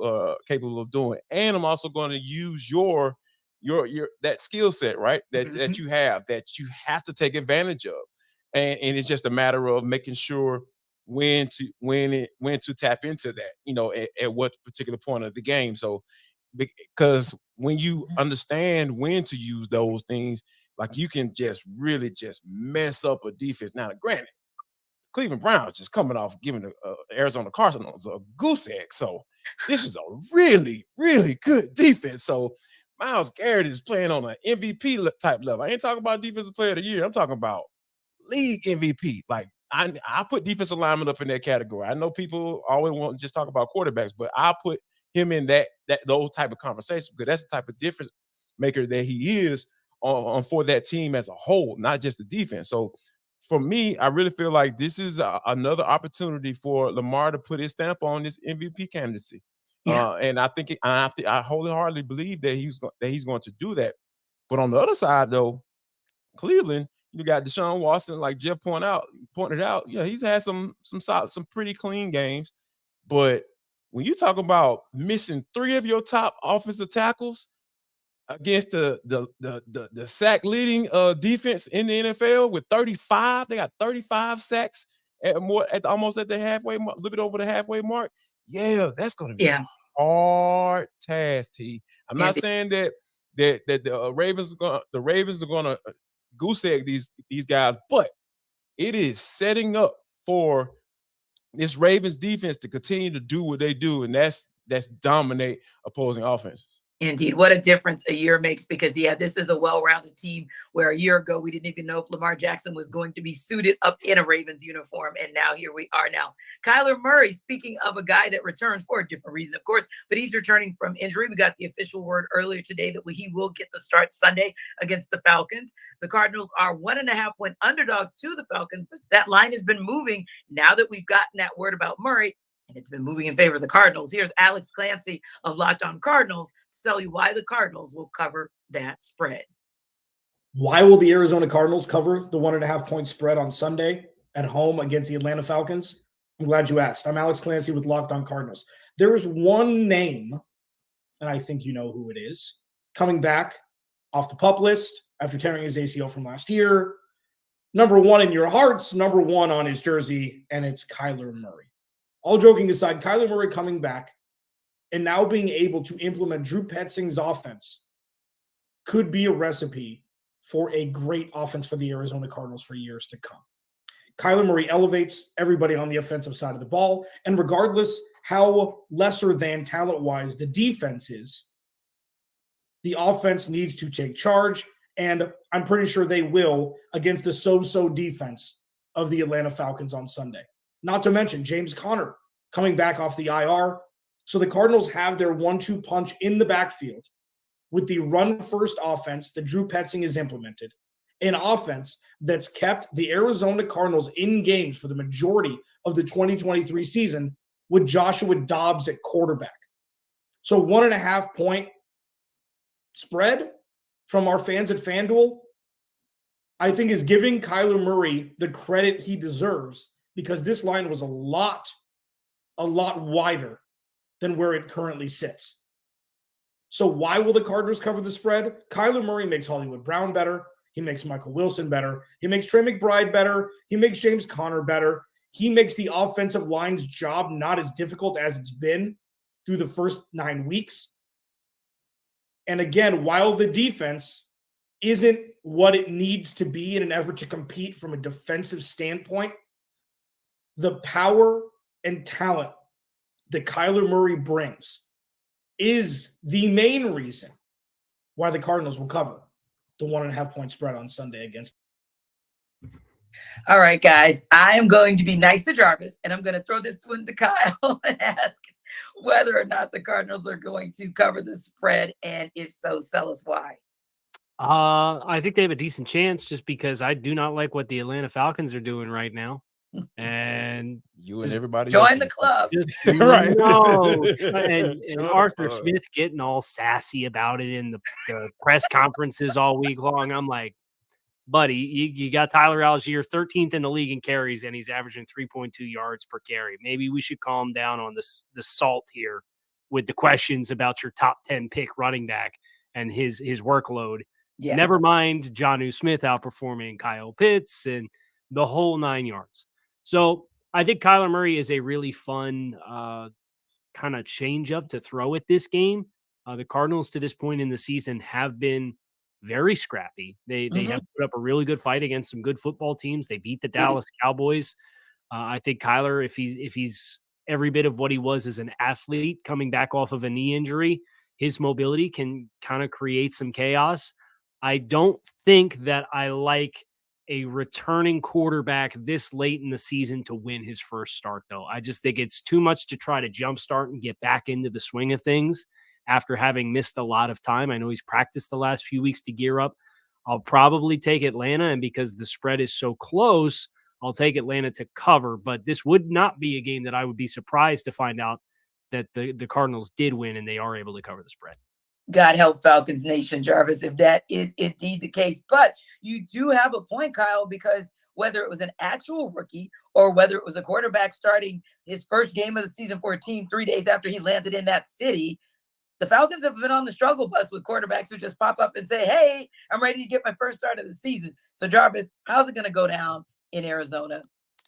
are capable of doing, and I'm also going to use your that skill set, right? That you have to take advantage of, and it's just a matter of making sure when to tap into that, you know, at what particular point of the game. So because when you understand when to use those things, like, you can just really just mess up a defense. Now, granted, Cleveland Browns just coming off giving the Arizona Cardinals a goose egg. So this is a really, really good defense. So Myles Garrett is playing on an MVP type level. I ain't talking about defensive player of the year. I'm talking about league MVP. Like, I put defensive lineman up in that category. I know people always want to just talk about quarterbacks, but I put him in those type of conversations, because that's the type of difference maker that he is on for that team as a whole, not just the defense. So for me, I really feel like this is another opportunity for Lamar to put his stamp on this MVP candidacy. Yeah. And I think I wholeheartedly believe that he's going to do that. But on the other side, though, Cleveland, you got Deshaun Watson, like Jeff pointed out. Yeah, he's had some solid, some pretty clean games. But when you talk about missing 3 of your top offensive tackles against the sack leading defense in the NFL with 35, they got 35 sacks almost at the halfway mark, a little bit over the halfway mark. Yeah, that's going to be a hard task, T. I'm not saying that the Ravens are going to goose egg these guys, but it is setting up for this Ravens defense to continue to do what they do, and that's dominate opposing offenses. Indeed. What a difference a year makes, because, this is a well-rounded team where a year ago we didn't even know if Lamar Jackson was going to be suited up in a Ravens uniform. And now here we are now. Kyler Murray, speaking of a guy that returns for a different reason, of course, but he's returning from injury. We got the official word earlier today that he will get the start Sunday against the Falcons. The Cardinals are 1.5-point underdogs to the Falcons. That line has been moving now that we've gotten that word about Murray. And it's been moving in favor of the Cardinals. Here's Alex Clancy of Locked On Cardinals to tell you why the Cardinals will cover that spread. Why will the Arizona Cardinals cover the 1.5-point spread on Sunday at home against the Atlanta Falcons? I'm glad you asked. I'm Alex Clancy with Locked On Cardinals. There is one name, and I think you know who it is, coming back off the PUP list after tearing his ACL from last year. Number one in your hearts, number one on his jersey, and it's Kyler Murray. All joking aside, Kyler Murray coming back and now being able to implement Drew Petzing's offense could be a recipe for a great offense for the Arizona Cardinals for years to come. Kyler Murray elevates everybody on the offensive side of the ball, and regardless how lesser than talent-wise the defense is, the offense needs to take charge, and I'm pretty sure they will against the so-so defense of the Atlanta Falcons on Sunday. Not to mention James Conner coming back off the IR. So the Cardinals have their 1-2 punch in the backfield with the run-first offense that Drew Petzing has implemented, an offense that's kept the Arizona Cardinals in games for the majority of the 2023 season with Joshua Dobbs at quarterback. So 1.5-point spread from our fans at FanDuel, I think, is giving Kyler Murray the credit he deserves, because this line was a lot wider than where it currently sits. So why will the Cardinals cover the spread? Kyler Murray makes Hollywood Brown better. He makes Michael Wilson better. He makes Trey McBride better. He makes James Conner better. He makes the offensive line's job not as difficult as it's been through the first 9 weeks. And again, while the defense isn't what it needs to be in an effort to compete from a defensive standpoint, the power and talent that Kyler Murray brings is the main reason why the Cardinals will cover the 1.5-point spread on Sunday against. All right, guys, I am going to be nice to Jarvis, and I'm going to throw this one to Kyle and ask whether or not the Cardinals are going to cover the spread, and if so, tell us why. I think they have a decent chance, just because I do not like what the Atlanta Falcons are doing right now. And you and everybody join the club. Right. No. And Arthur Smith getting all sassy about it in the press conferences all week long. I'm like, buddy, you got Tyler Algier 13th in the league in carries, and he's averaging 3.2 yards per carry. Maybe we should calm down on the salt here with the questions about your top 10 pick running back and his workload. Yeah. Never mind Jonnu Smith outperforming Kyle Pitts and the whole 9 yards. So I think Kyler Murray is a really fun kind of change up to throw at this game. The Cardinals to this point in the season have been very scrappy. They have put up a really good fight against some good football teams. They beat the Dallas Cowboys. I think Kyler, if he's every bit of what he was as an athlete coming back off of a knee injury, his mobility can kind of create some chaos. I don't think that I like a returning quarterback this late in the season to win his first start, though. I just think it's too much to try to jumpstart and get back into the swing of things after having missed a lot of time. I know he's practiced the last few weeks to gear up. I'll probably take Atlanta, and because the spread is so close, I'll take Atlanta to cover. But this would not be a game that I would be surprised to find out that the Cardinals did win and they are able to cover the spread. God help Falcons Nation, Jarvis, if that is indeed the case. But you do have a point, Kyle, because whether it was an actual rookie or whether it was a quarterback starting his first game of the season for a team 3 days after he landed in that city, the Falcons have been on the struggle bus with quarterbacks who just pop up and say, hey, I'm ready to get my first start of the season. So, Jarvis, how's it going to go down in Arizona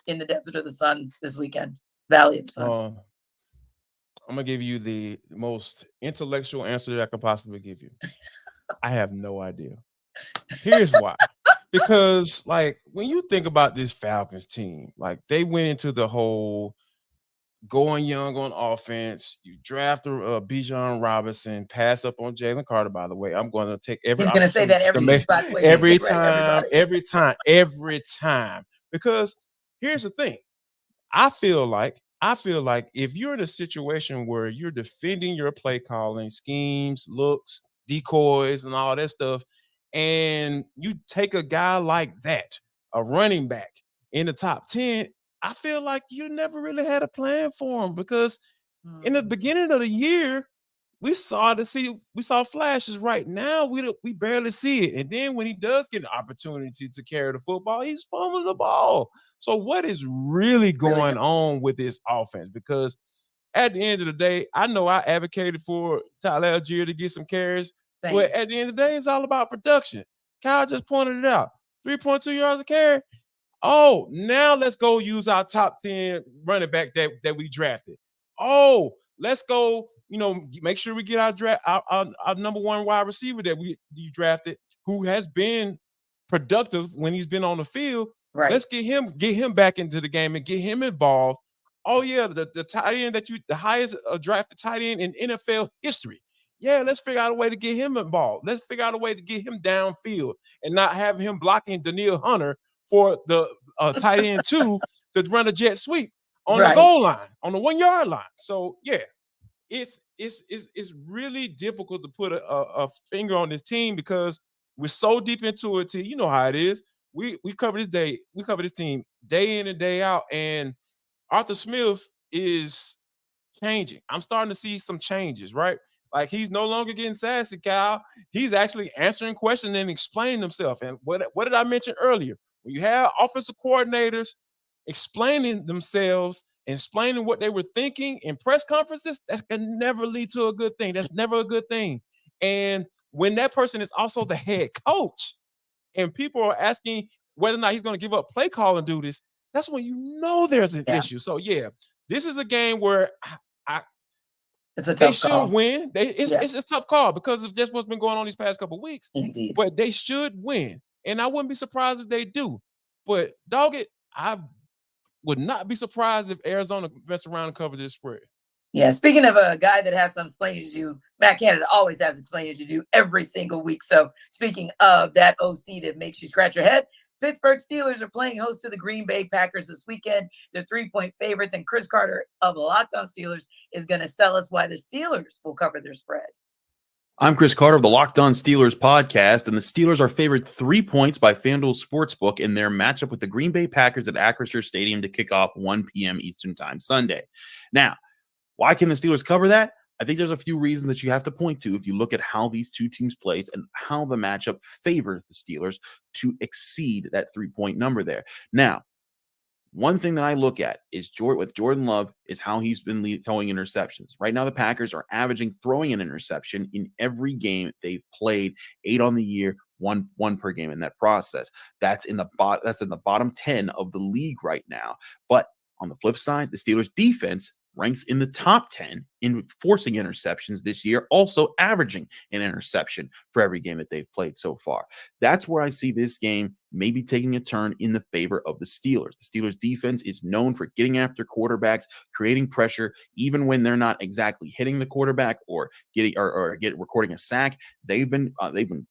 in the Desert of the Sun this weekend? Valley of the Sun. I'm going to give you the most intellectual answer that I could possibly give you. I have no idea. Here's why. Because, like, when you think about this Falcons team, like, they went into the whole going young on offense. You draft Bijan Robinson, pass up on Jalen Carter, by the way. I'm going to take every He's going to say that opportunity every every time. Because here's the thing. I feel like if you're in a situation where you're defending your play calling, schemes, looks, decoys, and all that stuff, and you take a guy like that, a running back in the top 10, I feel like you never really had a plan for him, because in the beginning of the year, we saw flashes. Right now, we barely see it. And then when he does get an opportunity to carry the football, he's fumbling the ball. So what is really going on with this offense? Because at the end of the day, I know I advocated for Tyler Algier to get some carries, but at the end of the day, it's all about production. Kyle just pointed it out. 3.2 yards a carry. Oh, now let's go use our top 10 running back that we drafted. Oh, let's go, make sure we get our number one wide receiver that you drafted, who has been productive when he's been on the field. Right. Let's get him back into the game and get him involved. Oh yeah, the tight end the highest drafted tight end in NFL history. Yeah, let's figure out a way to get him involved. Let's figure out a way to get him downfield and not have him blocking Daniil Hunter for the tight end 2 to run a jet sweep on the goal line, on the 1 yard line. So yeah, it's really difficult to put a finger on this team, because we're so deep into it. You know how it is. We cover this team day in and day out, and Arthur Smith is changing. I'm starting to see some changes, right? Like, he's no longer getting sassy, Kyle. He's actually answering questions and explaining himself. And what did I mention earlier? When you have offensive coordinators explaining themselves, explaining what they were thinking in press conferences, that can never lead to a good thing. That's never a good thing. And when that person is also the head coach, and people are asking whether or not he's going to give up play calling duties, that's when there's an issue. So yeah, this is a game where they should win. It's a tough call because of just what's been going on these past couple of weeks. Indeed. But they should win. And I wouldn't be surprised if they do. But dog it, I would not be surprised if Arizona mess around and covers this spread. Yeah, speaking of a guy that has some explaining to do, Matt Canada always has explaining to do every single week. So speaking of that OC that makes you scratch your head, Pittsburgh Steelers are playing host to the Green Bay Packers this weekend. They're 3-point favorites, and Chris Carter of the Locked On Steelers is going to tell us why the Steelers will cover their spread. I'm Chris Carter of the Locked On Steelers podcast, and the Steelers are favored 3 points by FanDuel Sportsbook in their matchup with the Green Bay Packers at Acrisure Stadium to kick off 1 p.m. Eastern Time Sunday. Now, why can the Steelers cover that? I think there's a few reasons that you have to point to if you look at how these two teams play and how the matchup favors the Steelers to exceed that 3-point number there. Now, one thing that I look at is with Jordan Love is how he's been throwing interceptions. Right now, the Packers are averaging throwing an interception in every game they've played, 8 on the year, one per game in that process. That's in the bottom 10 of the league right now. But on the flip side, the Steelers defense ranks in the top 10 in forcing interceptions this year, also averaging an interception for every game that they've played so far. That's where I see this game maybe taking a turn in the favor of the Steelers. The Steelers defense is known for getting after quarterbacks, creating pressure, even when they're not exactly hitting the quarterback or recording a sack. They've been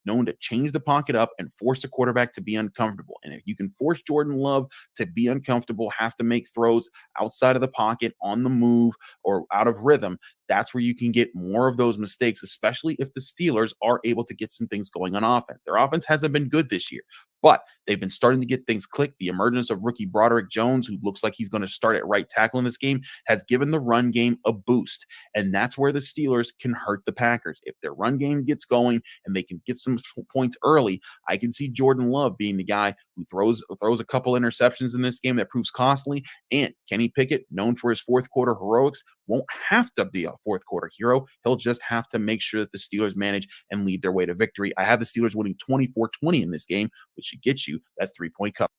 known to change the pocket up and force the quarterback to be uncomfortable. And if you can force Jordan Love to be uncomfortable, have to make throws outside of the pocket, on the move, or out of rhythm, that's where you can get more of those mistakes, especially if the Steelers are able to get some things going on offense. Their offense hasn't been good this year, but they've been starting to get things clicked. The emergence of rookie Broderick Jones, who looks like he's going to start at right tackle in this game, has given the run game a boost. And that's where the Steelers can hurt the Packers. If their run game gets going and they can get some points early, I can see Jordan Love being the guy who throws a couple interceptions in this game that proves costly. And Kenny Pickett, known for his fourth quarter heroics, won't have to be a fourth quarter hero. He'll just have to make sure that the Steelers manage and lead their way to victory. I have the Steelers winning 24-20 in this game, which should get you that 3-point cover.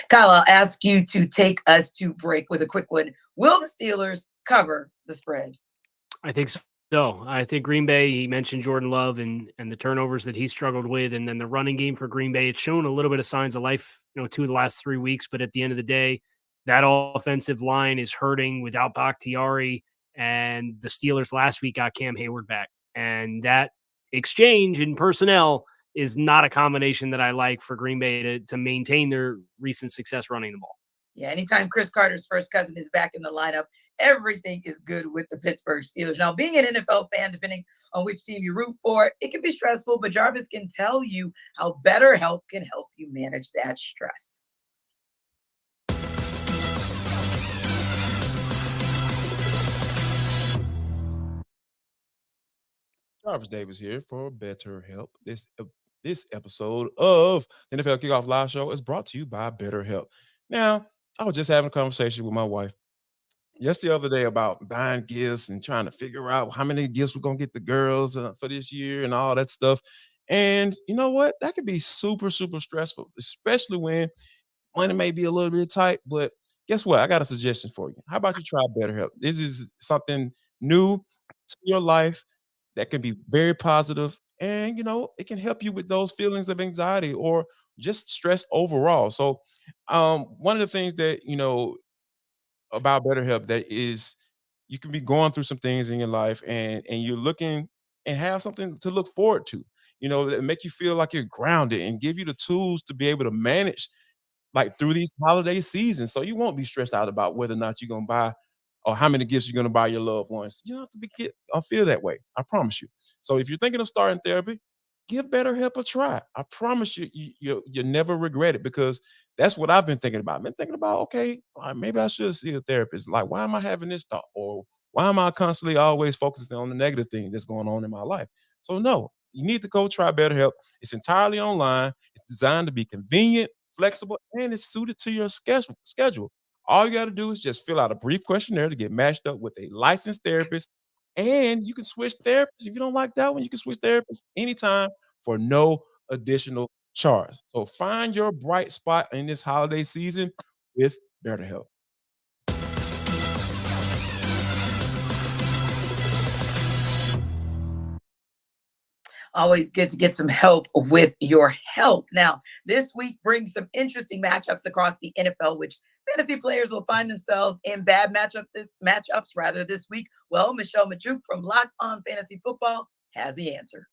Kyle, I'll ask you to take us to break with a quick one. Will the Steelers cover the spread? I think so. I think Green Bay, he mentioned Jordan Love and the turnovers that he struggled with, and then the running game for Green Bay, it's shown a little bit of signs of life, 2 of the last 3 weeks, but at the end of the day, that offensive line is hurting without Bakhtiari, and the Steelers last week got Cam Hayward back. And that exchange in personnel is not a combination that I like for Green Bay to maintain their recent success running the ball. Yeah, anytime Chris Carter's first cousin is back in the lineup, everything is good with the Pittsburgh Steelers. Now, being an NFL fan, depending on which team you root for, it can be stressful, but Jarvis can tell you how BetterHelp can help you manage that stress. Jarvis Davis here for BetterHelp. This episode of the NFL Kickoff Live Show is brought to you by BetterHelp. Now, I was just having a conversation with my wife just the other day about buying gifts and trying to figure out how many gifts we're going to get the girls for this year and all that stuff. And you know what? That could be super, super stressful, especially when money may be a little bit tight. But guess what? I got a suggestion for you. How about you try BetterHelp? This is something new to your life that can be very positive, and it can help you with those feelings of anxiety or just stress overall. So one of the things that about BetterHelp that is you can be going through some things in your life, and you're looking and have something to look forward to, that make you feel like you're grounded and give you the tools to be able to manage like through these holiday seasons. So you won't be stressed out about whether or not you're going to buy or how many gifts you're going to buy your loved ones. You don't have to be feel that way. I promise you. So if you're thinking of starting therapy, give BetterHelp a try. I promise you'll never regret it, because that's what I've been thinking about. I've been thinking about, okay, maybe I should see a therapist. Like, why am I having this thought? Or why am I constantly always focusing on the negative thing that's going on in my life? So no, you need to go try BetterHelp. It's entirely online. It's designed to be convenient, flexible, and it's suited to your schedule. All you got to do is just fill out a brief questionnaire to get matched up with a licensed therapist, and you can switch therapists. If you don't like that one, you can switch therapists anytime for no additional charge. So find your bright spot in this holiday season with BetterHelp. Always good to get some help with your health. Now, this week brings some interesting matchups across the NFL, which fantasy players will find themselves in bad matchups rather this week. Well, Michelle Machouk from Locked On Fantasy Football has the answer.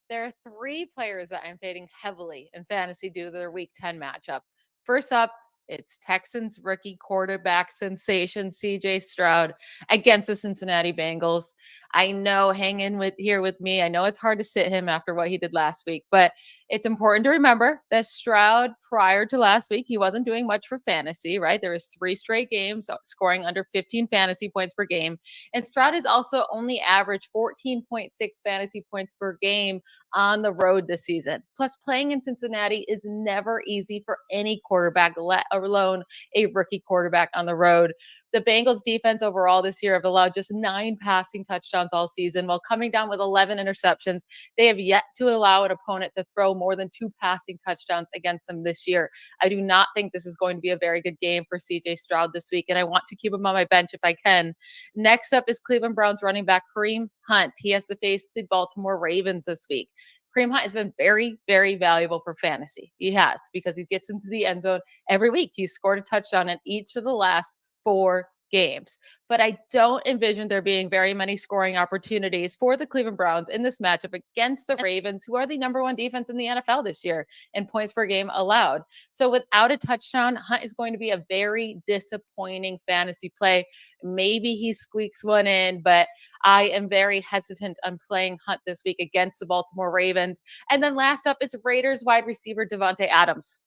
There are three players that I'm fading heavily in fantasy due to their Week 10 matchup. First up, it's Texans rookie quarterback sensation CJ Stroud against the Cincinnati Bengals. I know, hang in with me. I know it's hard to sit him after what he did last week, but it's important to remember that Stroud, prior to last week, he wasn't doing much for fantasy, right? There was 3 straight games scoring under 15 fantasy points per game. And Stroud has also only averaged 14.6 fantasy points per game on the road this season. Plus, playing in Cincinnati is never easy for any quarterback, let alone a rookie quarterback on the road. The Bengals defense overall this year have allowed just 9 passing touchdowns all season, while coming down with 11 interceptions. They have yet to allow an opponent to throw more than 2 passing touchdowns against them this year. I do not think this is going to be a very good game for CJ Stroud this week, and I want to keep him on my bench if I can. Next up is Cleveland Browns running back Kareem Hunt. He has to face the Baltimore Ravens this week. Kareem Hunt has been very, very valuable for fantasy. He has, because he gets into the end zone every week. He's scored a touchdown in each of the last 4 games. But I don't envision there being very many scoring opportunities for the Cleveland Browns in this matchup against the Ravens, who are the number 1 defense in the NFL this year in points per game allowed. So without a touchdown, Hunt is going to be a very disappointing fantasy play. Maybe he squeaks one in, but I am very hesitant on playing Hunt this week against the Baltimore Ravens. And then last up is Raiders wide receiver Davante Adams.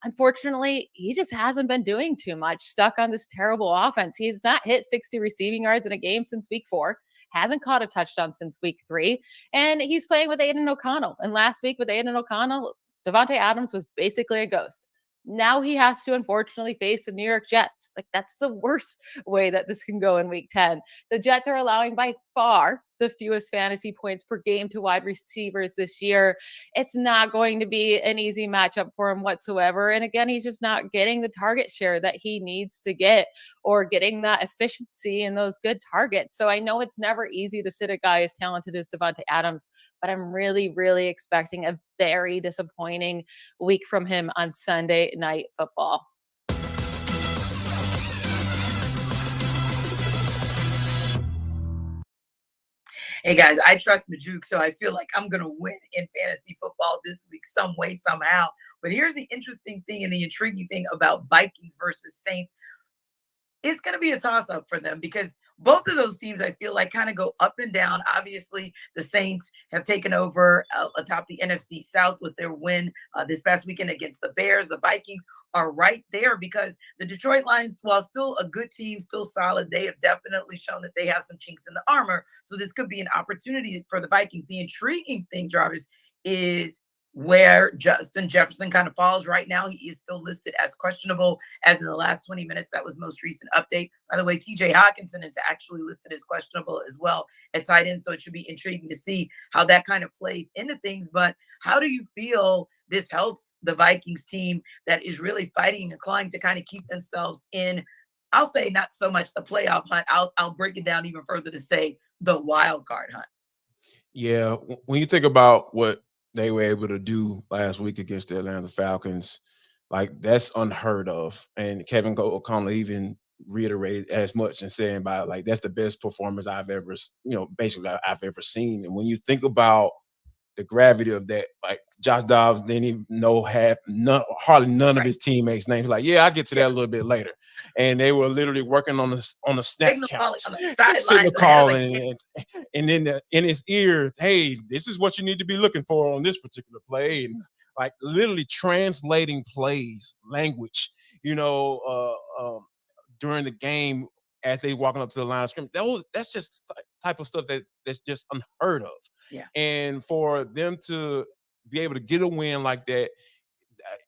Unfortunately, he just hasn't been doing too much, stuck on this terrible offense. He's not hit 60 receiving yards in a game since week 4, hasn't caught a touchdown since week 3, and he's playing with Aiden O'Connell. And last week with Aiden O'Connell, Davante Adams was basically a ghost. Now he has to unfortunately face the New York Jets. Like, that's the worst way that this can go in week 10. The Jets are allowing by far the fewest fantasy points per game to wide receivers this year. It's not going to be an easy matchup for him whatsoever. And again, he's just not getting the target share that he needs to get or getting that efficiency and those good targets. So I know it's never easy to sit a guy as talented as Devontae Adams, but I'm really, really expecting a very disappointing week from him on Sunday Night Football. Hey guys, I trust Majuk, so I feel like I'm going to win in fantasy football this week some way, somehow. But here's the interesting thing and the intriguing thing about Vikings versus Saints. It's going to be a toss-up for them because both of those teams, I feel like, kind of go up and down. Obviously, the Saints have taken over atop the NFC South with their win this past weekend against the Bears. The Vikings are right there because the Detroit Lions, while still a good team, still solid, they have definitely shown that they have some chinks in the armor. So this could be an opportunity for the Vikings. The intriguing thing, Jarvis, is where Justin Jefferson kind of falls right now. He is still listed as questionable as in the last 20 minutes. That was most recent update. By the way, TJ Hawkinson is actually listed as questionable as well at tight end. So it should be intriguing to see how that kind of plays into things. But how do you feel this helps the Vikings team that is really fighting and clawing to kind of keep themselves in, I'll say not so much the playoff hunt. I'll break it down even further to say the wild card hunt. Yeah. When you think about what they were able to do last week against the Atlanta Falcons, like that's unheard of. And Kevin O'Connell even reiterated as much and saying about like that's the best performance I've ever, basically I've ever seen. And when you think about the gravity of that, like Josh Dobbs didn't even know hardly none of his teammates' names. Like, yeah, I'll get to that a little bit later. And they were literally working on the snap count, signal calling, and then in his ear, hey, this is what you need to be looking for on this particular play, and like literally translating plays, language, during the game as they walking up to the line of scrimmage. That's just type of stuff that's just unheard of. Yeah. And for them to be able to get a win like that,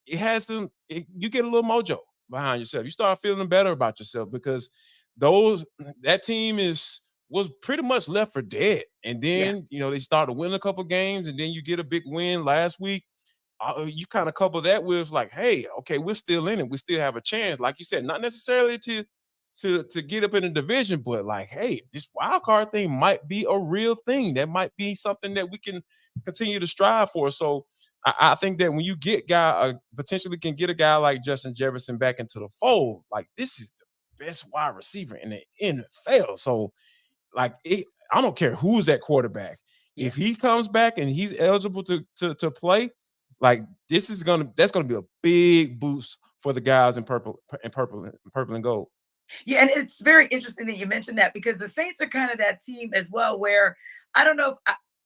you get a little mojo behind yourself. You start feeling better about yourself because that team was pretty much left for dead. And then, they start to win a couple games, and then you get a big win last week. You kind of couple that with like, hey, okay, we're still in it. We still have a chance. Like you said, not necessarily to get up in the division, but like, hey, this wild card thing might be a real thing. That might be something that we can continue to strive for. So I think that when you get potentially can get a guy like Justin Jefferson back into the fold, like this is the best wide receiver in the NFL. So like, I don't care who's at quarterback. Yeah. If he comes back and he's eligible to play, like that's gonna be a big boost for the guys in purple and gold. Yeah, and it's very interesting that you mentioned that because the Saints are kind of that team as well where I don't know if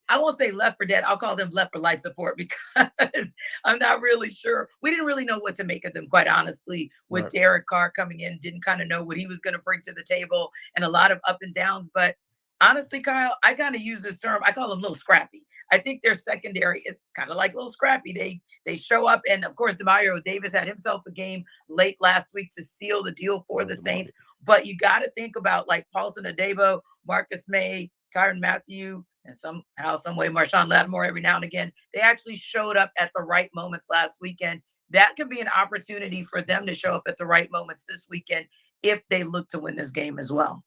I won't say left for dead. I'll call them left for life support because I'm not really sure. We didn't really know what to make of them, quite honestly, with right. Derek Carr coming in, didn't kind of know what he was going to bring to the table and a lot of up and downs. But honestly, Kyle, I kind of use this term. I call them a little scrappy. I think their secondary is kind of like a little scrappy. They show up. And, of course, Demario Davis had himself a game late last week to seal the deal for the Saints. But you got to think about, like, Paulson Adebo, Marcus May, Tyrann Mathieu, and somehow, some way, Marshawn Lattimore every now and again. They actually showed up at the right moments last weekend. That could be an opportunity for them to show up at the right moments this weekend if they look to win this game as well.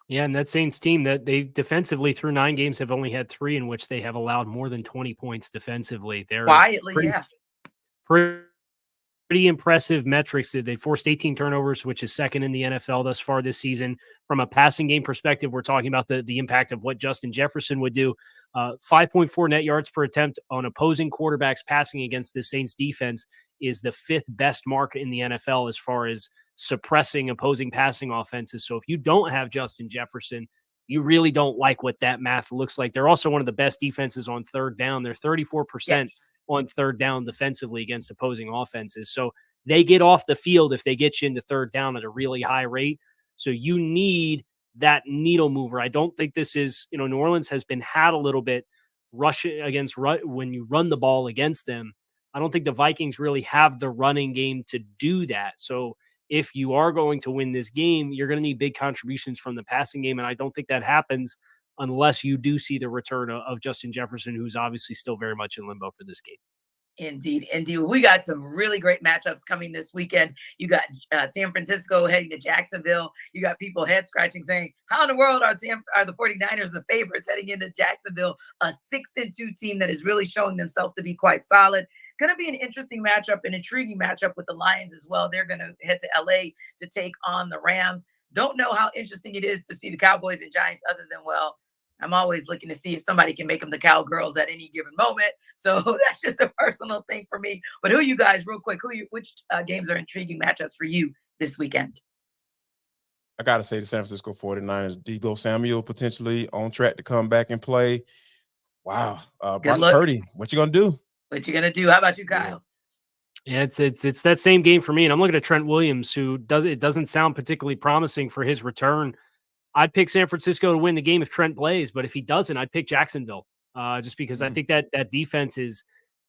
Yeah, and that Saints team that they defensively through 9 games have only had 3 in which they have allowed more than 20 points defensively. They're quietly, pretty impressive metrics. They forced 18 turnovers, which is second in the NFL thus far this season. From a passing game perspective, we're talking about the impact of what Justin Jefferson would do. 5.4 net yards per attempt on opposing quarterbacks passing against the Saints defense is the 5th best mark in the NFL as far as suppressing opposing passing offenses. So if you don't have Justin Jefferson, you really don't like what that math looks like. They're also one of the best defenses on third down. They're 34% on third down defensively against opposing offenses. So they get off the field if they get you into third down at a really high rate. So you need that needle mover. I don't think this is, New Orleans has been had a little bit rushing against when you run the ball against them. I don't think the Vikings really have the running game to do that. So if you are going to win this game, you're going to need big contributions from the passing game. And I don't think that happens unless you do see the return of Justin Jefferson, who's obviously still very much in limbo for this game. Indeed. We got some really great matchups coming this weekend. You got San Francisco heading to Jacksonville. You got people head scratching saying, how in the world are the 49ers the favorites heading into Jacksonville, a 6-2 team that is really showing themselves to be quite solid. Going to be an interesting matchup, an intriguing matchup with the Lions as well. They're going to head to LA to take on the Rams. Don't know how interesting it is to see the Cowboys and Giants other than, well, I'm always looking to see if somebody can make them the Cowgirls at any given moment. So that's just a personal thing for me. But who you guys, real quick, which games are intriguing matchups for you this weekend? I got to say the San Francisco 49ers, Deebo Samuel potentially on track to come back and play. Wow. Brock Purdy, what you going to do? What you going to do? How about you, Kyle? Yeah, it's that same game for me. And I'm looking at Trent Williams, who doesn't sound particularly promising for his return. I'd pick San Francisco to win the game if Trent plays, but if he doesn't, I'd pick Jacksonville just because I think that defense is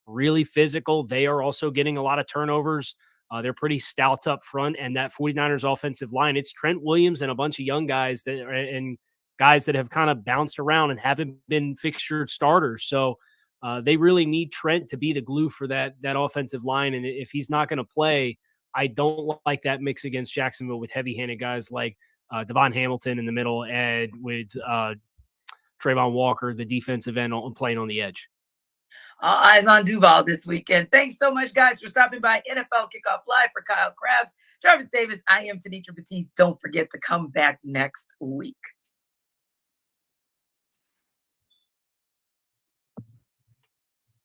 really physical. They are also getting a lot of turnovers. They're pretty stout up front, and that 49ers offensive line, it's Trent Williams and a bunch of young guys that have kind of bounced around and haven't been fixtured starters. So they really need Trent to be the glue for that offensive line. And if he's not going to play, I don't like that mix against Jacksonville with heavy-handed guys like Devon Hamilton in the middle and with Trayvon Walker, the defensive end, playing on the edge. All eyes on Duval this weekend. Thanks so much, guys, for stopping by NFL Kickoff Live. For Kyle Krabs, Travis Davis, I am Tanitra Batiste. Don't forget to come back next week.